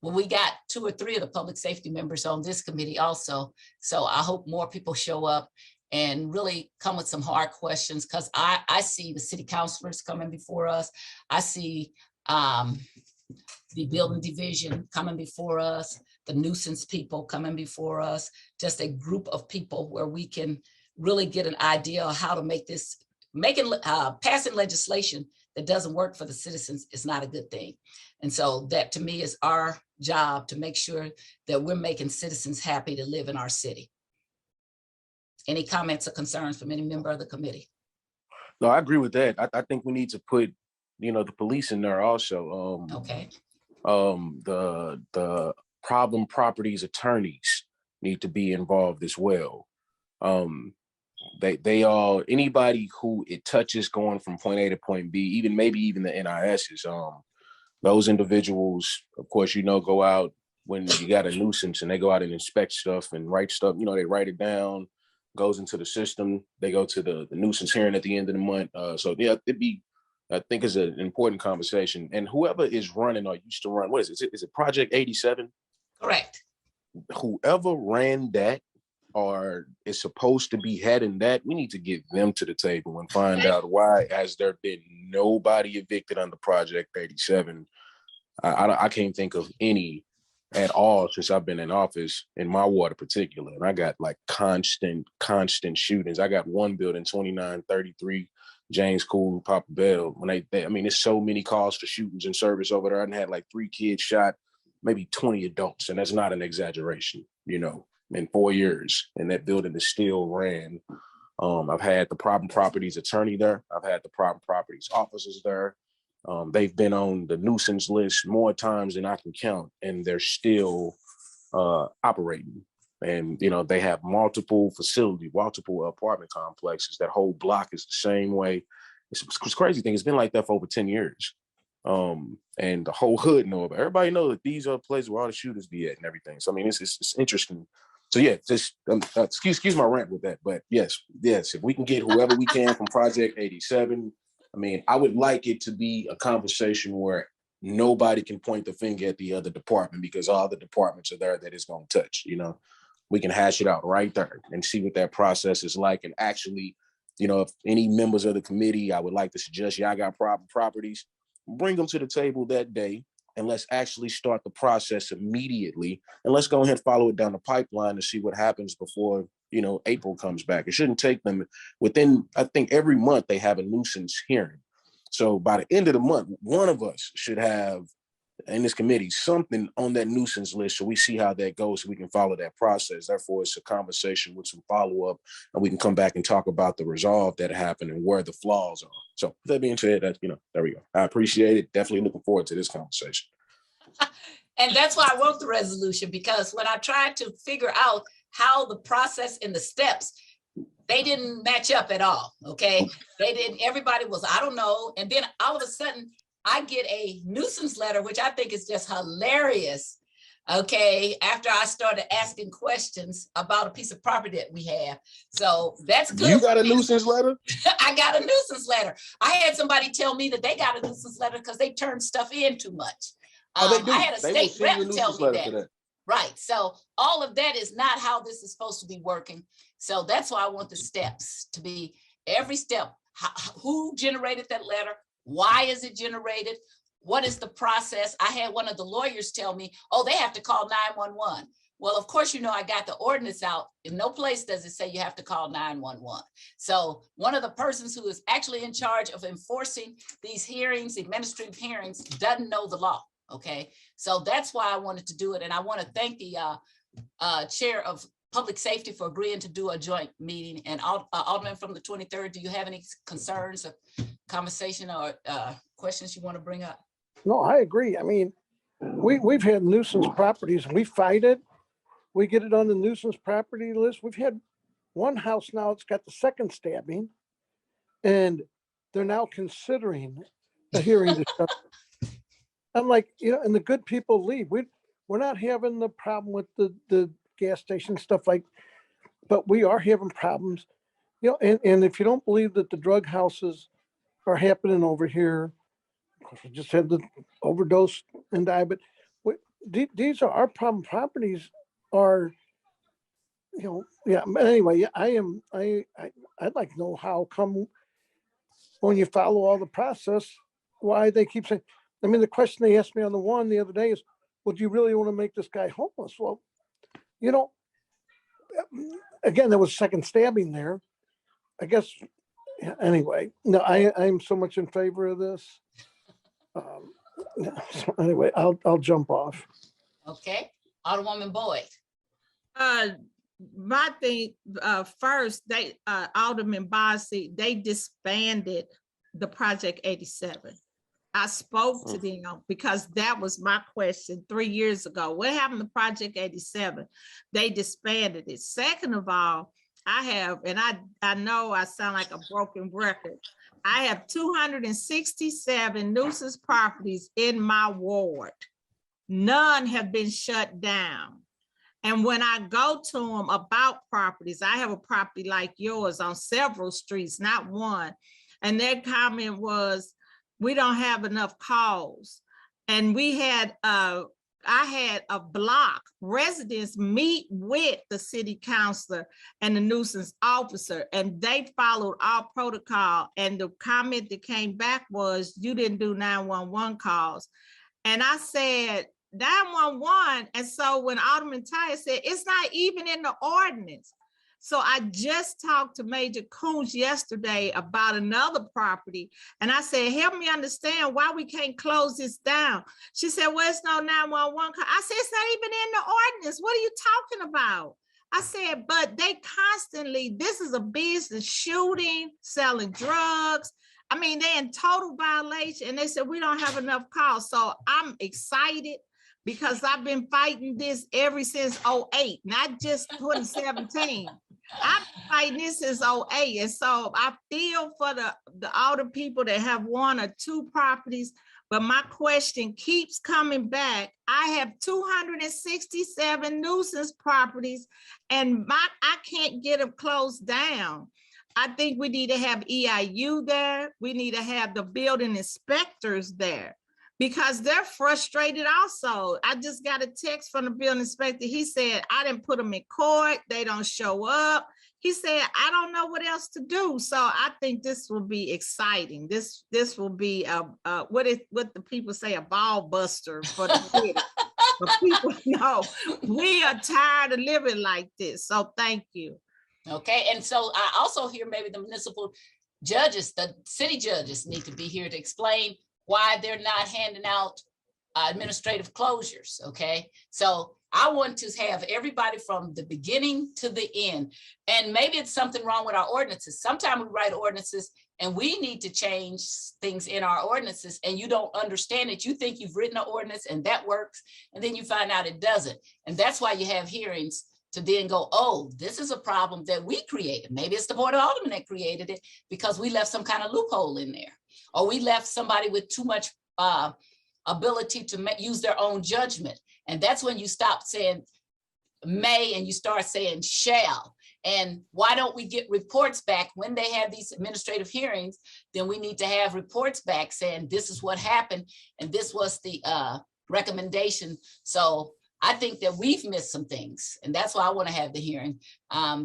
we got 2 or 3 of the public safety members on this committee also. So I hope more people show up and really come with some hard questions, because I see the city councilors coming before us. I see the building division coming before us, the nuisance people coming before us, just a group of people where we can really get an idea of how to make this, passing legislation that doesn't work for the citizens is not a good thing. And so that, to me, is our job, to make sure that we're making citizens happy to live in our city. Any comments or concerns from any member of the committee? No, I agree with that. I think we need to put, the police in there also. Okay. The problem properties attorneys need to be involved as well. They all, anybody who it touches going from point A to point B, maybe even the NISs, those individuals, of course, go out when you got a nuisance and they go out and inspect stuff and write stuff, they write it down, goes into the system, they go to the nuisance hearing at the end of the month. So yeah, I think it's an important conversation. And whoever is running or used to run, what is it? Is it Project 87? Correct. Whoever ran that or is supposed to be heading that, we need to get them to the table and find out why has there been nobody evicted under Project 87. I can't think of any at all since I've been in office, in my ward in particular. And I got like constant shootings. I got one building, 2933 James Cool, Papa Bell. When it's so many calls for shootings in service over there. I had like 3 kids shot, maybe 20 adults. And that's not an exaggeration, you know, in 4 years. And that building is still ran. I've had the problem properties attorney there. I've had the problem properties officers there. They've been on the nuisance list more times than I can count, and they're still operating. And, you know, they have multiple facilities, multiple apartment complexes. That whole block is the same way. It's crazy thing. It's been like that for over 10 years. And the whole hood know about it. Everybody know that these are places where all the shooters be at and everything. So, I mean, it's interesting. So yeah, just excuse my rant with that, but yes, if we can get whoever we can from Project 87, I mean, I would like it to be a conversation where nobody can point the finger at the other department because all the departments are there that it's going to touch. You know, we can hash it out right there and see what that process is like. And actually, you know, if any members of the committee, I would like to suggest y'all got problem properties, bring them to the table that day. And let's actually start the process immediately. And let's go ahead and follow it down the pipeline to see what happens before, you know, April comes back. It shouldn't take them within, I think every month they have a nuisance hearing. So by the end of the month, one of us should have in this committee something on that nuisance list so we see how that goes so we can follow that process. Therefore, it's a conversation with some follow-up and we can come back and talk about the resolve that happened and where the flaws are. So with that being said, that, you know, there we go. I appreciate it. Definitely looking forward to this conversation. And that's why I wrote the resolution, because when I tried to figure out how the process and the steps, they didn't match up at all, okay? They didn't, everybody was, I don't know. And then all of a sudden, I get a nuisance letter, which I think is just hilarious, okay, after I started asking questions about a piece of property that we have. So that's good. You got a nuisance letter? I got a nuisance letter. I had somebody tell me that they got a nuisance letter because they turned stuff in too much. They do. I had a state rep tell me that. That. Right. So all of that is not how this is supposed to be working. So that's why I want the steps to be every step. Who generated that letter? Why is it generated? What is the process? I had one of the lawyers tell me, oh, they have to call 911. Well, of course, you know, I got the ordinance out. In no place does it say you have to call 911. So one of the persons who is actually in charge of enforcing these hearings, administrative hearings, doesn't know the law. Okay, so that's why I wanted to do it. And I want to thank the chair of public safety for agreeing to do a joint meeting. And Alderman from the 23rd, do you have any concerns or conversation or questions you want to bring up? No, I agree. I mean, we've had nuisance properties and we fight it. We get it on the nuisance property list. We've had one house now, it's got the second stabbing and they're now considering a hearing to shut. I'm like, you know, and the good people leave. We're not having the problem with the gas station stuff like, but we are having problems, you know, and if you don't believe that the drug houses are happening over here, of course, we just had the overdose and die, but these are our problem properties are, you know, yeah. But anyway, I'd like to know how come when you follow all the process, why they keep saying, I mean, the question they asked me on the one the other day is, well, do you really want to make this guy homeless? Well, you know, again, there was second stabbing there. I guess, anyway, no, I'm so much in favor of this. So anyway, I'll jump off. Okay, Alderwoman Boyd. My thing, first, they, Alderman Bossy, they disbanded the Project 87. I spoke to them because that was my question 3 years ago. What happened to Project 87? They disbanded it. Second of all, I have, and I know I sound like a broken record. I have 267 nuisance properties in my ward. None have been shut down. And when I go to them about properties, I have a property like yours on several streets, not one. And their comment was, we don't have enough calls. And we had, I had a block, residents meet with the city councilor and the nuisance officer, and they followed our protocol. And the comment that came back was, you didn't do 911 calls. And I said, 911. And so when Alderman Tyus said, it's not even in the ordinance. So I just talked to Major Coons yesterday about another property. And I said, help me understand why we can't close this down. She said, well, it's no 911 call. I said, it's not even in the ordinance. What are you talking about? I said, but they constantly, this is a business, shooting, selling drugs. I mean, they're in total violation. And they said, we don't have enough calls. So I'm excited because I've been fighting this ever since 08, not just 2017. I've been fighting this since 08. And so I feel for all the people that have 1 or 2 properties. But my question keeps coming back. I have 267 nuisance properties and I can't get them closed down. I think we need to have EIU there. We need to have the building inspectors there because they're frustrated also. I just got a text from the building inspector. He said, I didn't put them in court. They don't show up. He said, I don't know what else to do. So I think this will be exciting. This will be what the people say, a ball buster for the city. But people know we are tired of living like this. So thank you. Okay, and so I also hear maybe the municipal judges, the city judges need to be here to explain why they're not handing out administrative closures, okay? So I want to have everybody from the beginning to the end, and maybe it's something wrong with our ordinances. Sometimes we write ordinances and we need to change things in our ordinances and you don't understand it. You think you've written an ordinance and that works, and then you find out it doesn't. And that's why you have hearings to then go, oh, this is a problem that we created. Maybe it's the Board of Aldermen that created it because we left some kind of loophole in there, or we left somebody with too much ability to use their own judgment. And that's when you stop saying may and you start saying shall. And why don't we get reports back when they have these administrative hearings? Then we need to have reports back saying this is what happened and this was the recommendation. So I think that we've missed some things, and that's why I want to have the hearing,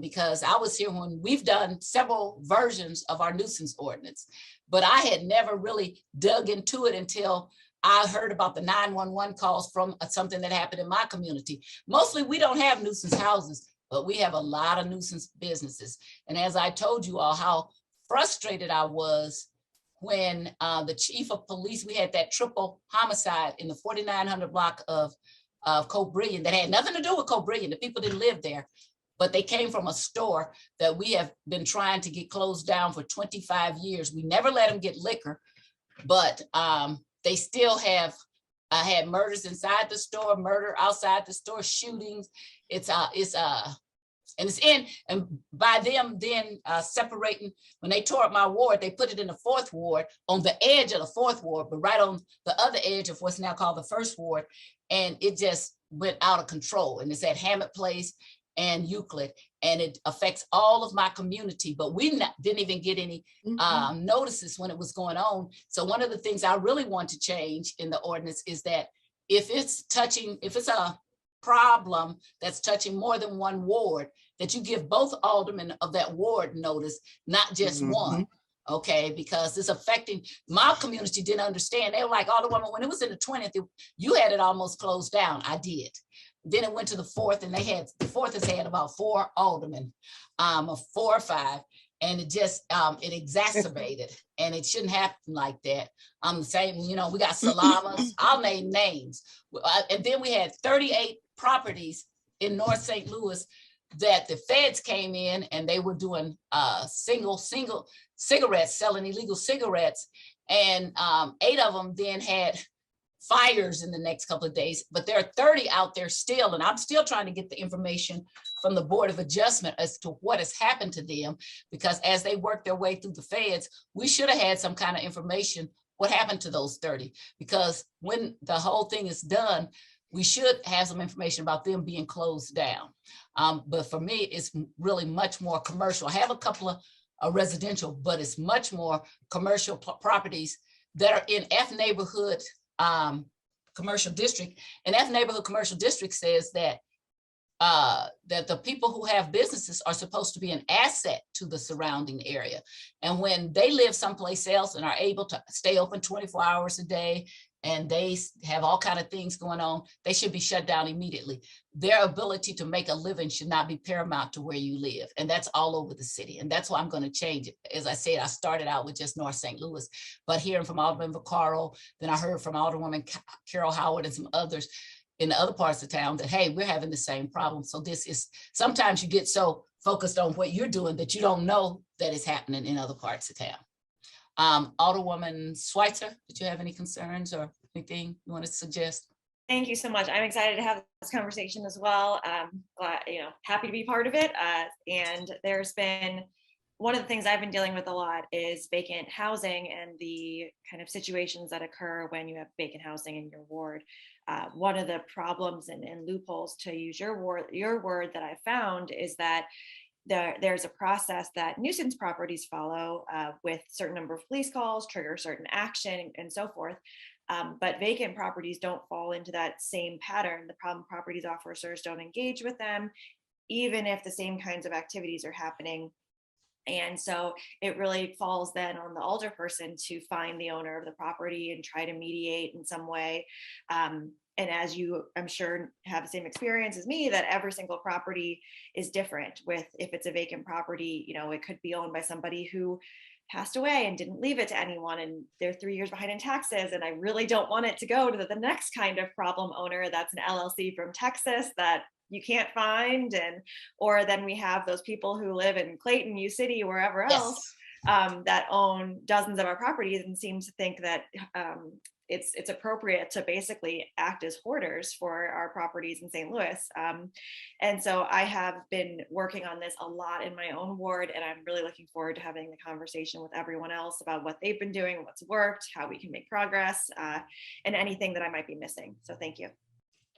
because I was here when we've done several versions of our nuisance ordinance, but I had never really dug into it until I heard about the 911 calls from something that happened in my community. Mostly we don't have nuisance houses, but we have a lot of nuisance businesses. And as I told you all, how frustrated I was when the chief of police, we had that triple homicide in the 4900 block of Cobrillion that had nothing to do with Cobrillion. The people didn't live there, but they came from a store that we have been trying to get closed down for 25 years. We never let them get liquor, but they still have had murders inside the store, murder outside the store, shootings. And by them then separating, when they tore up my ward, they put it in the 4th ward, on the edge of the 4th ward, but right on the other edge of what's now called the 1st ward. And it just went out of control. And it's at Hammett Place and Euclid, and it affects all of my community, but we didn't even get any notices when it was going on. So one of the things I really want to change in the ordinance is that if it's a problem that's touching more than one ward, that you give both aldermen of that ward notice, not just one. Okay, because it's affecting my community. Didn't understand. They were like, Alderwoman, when it was in the 20th, you had it almost closed down. I did. Then it went to the 4th, and the 4th has had about 4 aldermen, 4 or 5, and it just it exacerbated, and it shouldn't happen like that. The same, we got Salamas. I'll name names, and then we had 38 properties in North St. Louis that the feds came in and they were doing single cigarettes, selling illegal cigarettes. And 8 of them then had fires in the next couple of days, but there are 30 out there still. And I'm still trying to get the information from the Board of Adjustment as to what has happened to them, because as they work their way through the feds, we should have had some kind of information what happened to those 30, because when the whole thing is done, we should have some information about them being closed down. But for me, it's really much more commercial. I have a couple of residential, but it's much more commercial properties that are in F neighborhood commercial district. And F neighborhood commercial district says that the people who have businesses are supposed to be an asset to the surrounding area. And when they live someplace else and are able to stay open 24 hours a day and they have all kind of things going on, they should be shut down immediately. Their ability to make a living should not be paramount to where you live. And that's all over the city. And that's why I'm going to change it. As I said, I started out with just North St. Louis, but hearing from Alderman Vaccaro, then I heard from Alderwoman Carol Howard and some others in the other parts of town that, hey, we're having the same problem. So this is, sometimes you get so focused on what you're doing that you don't know that it's happening in other parts of town. Alderwoman Schweitzer, did you have any concerns or anything you want to suggest? Thank you so much. I'm excited to have this conversation as well. Glad, happy to be part of it. And there's been, one of the things I've been dealing with a lot is vacant housing and the kind of situations that occur when you have vacant housing in your ward. One of the problems and loopholes, to use your word that I found, is that there's a process that nuisance properties follow with certain number of police calls, trigger certain action, and so forth. But vacant properties don't fall into that same pattern. The problem properties officers don't engage with them, even if the same kinds of activities are happening. And so it really falls then on the alderperson to find the owner of the property and try to mediate in some way. And as you, I'm sure, have the same experience as me, that every single property is different. With, if it's a vacant property, it could be owned by somebody who passed away and didn't leave it to anyone, and they're 3 years behind in taxes, and I really don't want it to go to the next kind of problem owner that's an LLC from Texas that you can't find, or then we have those people who live in Clayton, U City, wherever else, that own dozens of our properties and seem to think that it's appropriate to basically act as hoarders for our properties in St. Louis. And so I have been working on this a lot in my own ward, and I'm really looking forward to having the conversation with everyone else about what they've been doing, what's worked, how we can make progress, and anything that I might be missing. So thank you.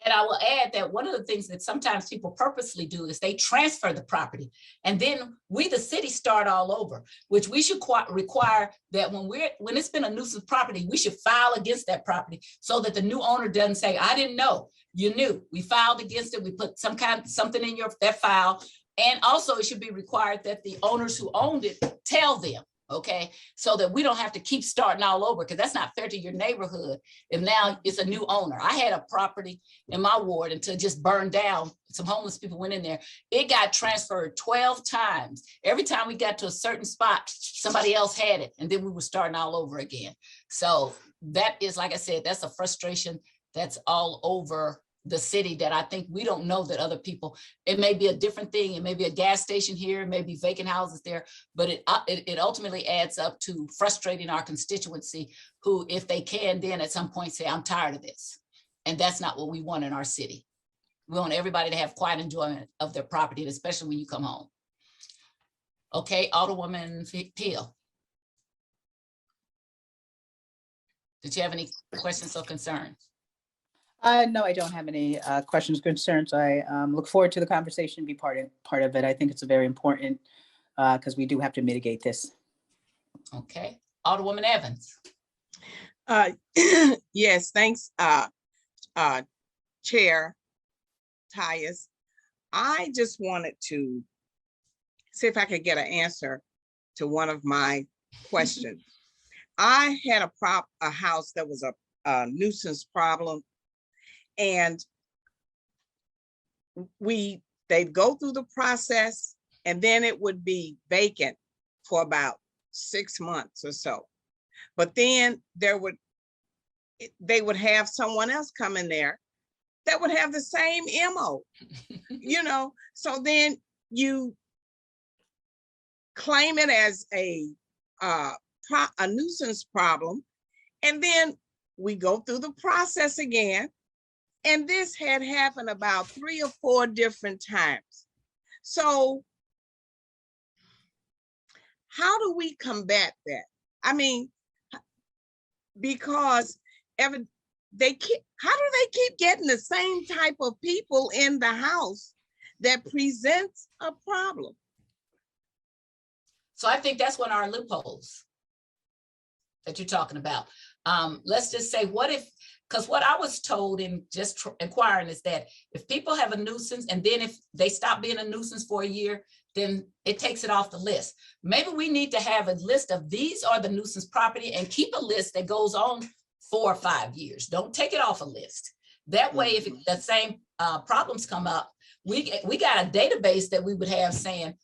And I will add that one of the things that sometimes people purposely do is they transfer the property. And then we, the city, start all over, which we should require that when it's been a nuisance property, we should file against that property so that the new owner doesn't say, I didn't know, you knew. We filed against it. We put something in that file. And also it should be required that the owners who owned it tell them. Okay, so that we don't have to keep starting all over, because that's not fair to your neighborhood. If now it's a new owner. I had a property in my ward until it just burned down. Some homeless people went in there. It got transferred 12 times. Every time we got to a certain spot, somebody else had it, and then we were starting all over again. So that is, like I said, that's a frustration that's all over the city that I think we don't know that other people, it may be a different thing. It may be a gas station here, it may be vacant houses there, but it ultimately adds up to frustrating our constituency, who, if they can, then at some point say, I'm tired of this. And that's not what we want in our city. We want everybody to have quiet enjoyment of their property, especially when you come home. Okay, Alderwoman Pihl. Did you have any questions or concerns? No, I don't have any questions, concerns. I look forward to the conversation, be part of it. I think it's very important because we do have to mitigate this. Okay, Alderwoman Evans. Yes, thanks, Chair Tyus. I just wanted to see if I could get an answer to one of my questions. I had a house that was a nuisance problem. And they'd go through the process, and then it would be vacant for about 6 months or so. But then they would have someone else come in there that would have the same MO, So then you claim it as a nuisance problem, and then we go through the process again. And this had happened about 3 or 4 different times. So how do we combat that? I mean, because how do they keep getting the same type of people in the house that presents a problem? So I think that's one of our loopholes that you're talking about. Let's just say, what if, because what I was told in just inquiring is that if people have a nuisance, and then if they stop being a nuisance for a year, then it takes it off the list. Maybe we need to have a list of these are the nuisance property and keep a list that goes on 4 or 5 years. Don't take it off a list. That way, if the same problems come up, we got a database that we would have saying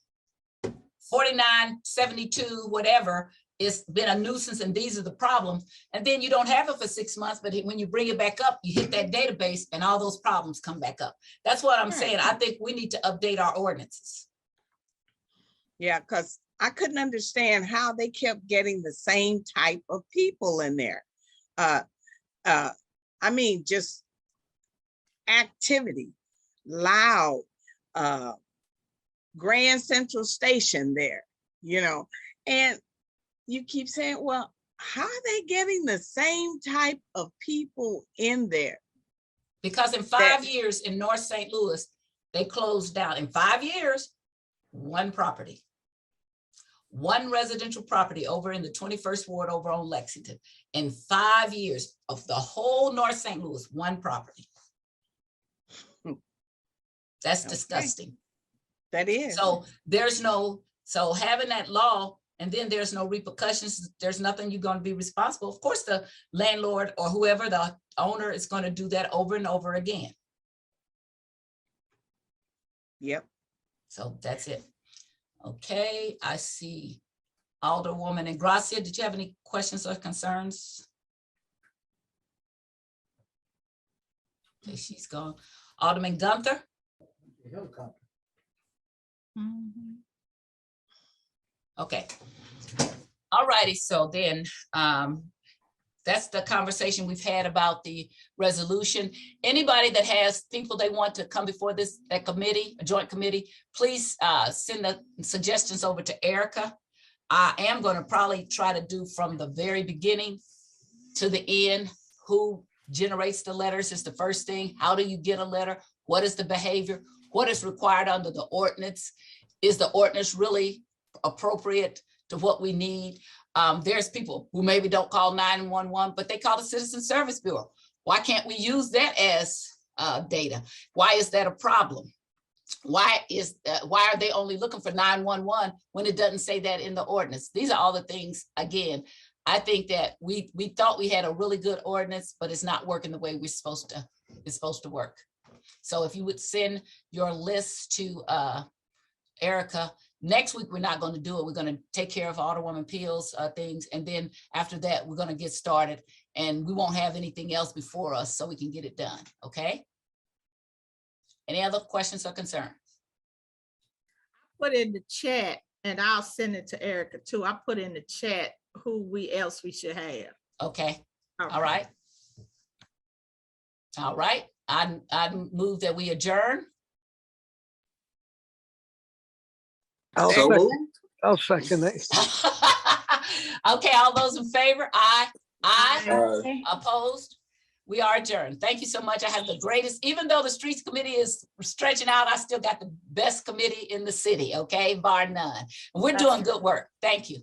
49, 72, whatever, it's been a nuisance and these are the problems. And then you don't have it for 6 months, but when you bring it back up, you hit that database and all those problems come back up. That's what I'm saying. I think we need to update our ordinances. Yeah, because I couldn't understand how they kept getting the same type of people in there. I mean, just activity, loud, Grand Central Station there, you know, and you keep saying, well, how are they getting the same type of people in there? Because in 5 years in North St. Louis, they closed down. In 5 years, one property. One residential property over in the 21st Ward over on Lexington. In 5 years of the whole North St. Louis, one property. That's disgusting. That is. So so having that law and then there's no repercussions, there's nothing you're going to be responsible. Of course, the landlord or whoever the owner is going to do that over and over again. Yep. So that's it. Okay, I see Alderwoman and Gracia. Did you have any questions or concerns? Okay, she's gone. Alderman Gunther. Okay. All righty. So then that's the conversation we've had about the resolution. Anybody that has people they want to come before that committee, a joint committee, please send the suggestions over to Erica. I am going to probably try to do from the very beginning to the end. Who generates the letters is the first thing. How do you get a letter? What is the behavior? What is required under the ordinance? Is the ordinance really appropriate to what we need? There's people who maybe don't call 911, but they call the Citizen Service Bureau. Why can't we use that as data? Why is that a problem? Why are they only looking for 911 when it doesn't say that in the ordinance? These are all the things, again, I think that we thought we had a really good ordinance, but it's not working the way it's supposed to work. So if you would send your list to Erica. Next week, we're not going to do it. We're going to take care of Alderwoman Pihl's things. And then after that, we're going to get started and we won't have anything else before us so we can get it done. Okay. Any other questions or concerns? Put in the chat and I'll send it to Erica too. I put in the chat who else we should have. Okay. All right. All right. I move that we adjourn. I'll second it. Okay, all those in favor? Aye. Aye. Opposed? We are adjourned. Thank you so much. I have the greatest, even though the Streets Committee is stretching out, I still got the best committee in the city, okay? Bar none. We're doing good work. Thank you.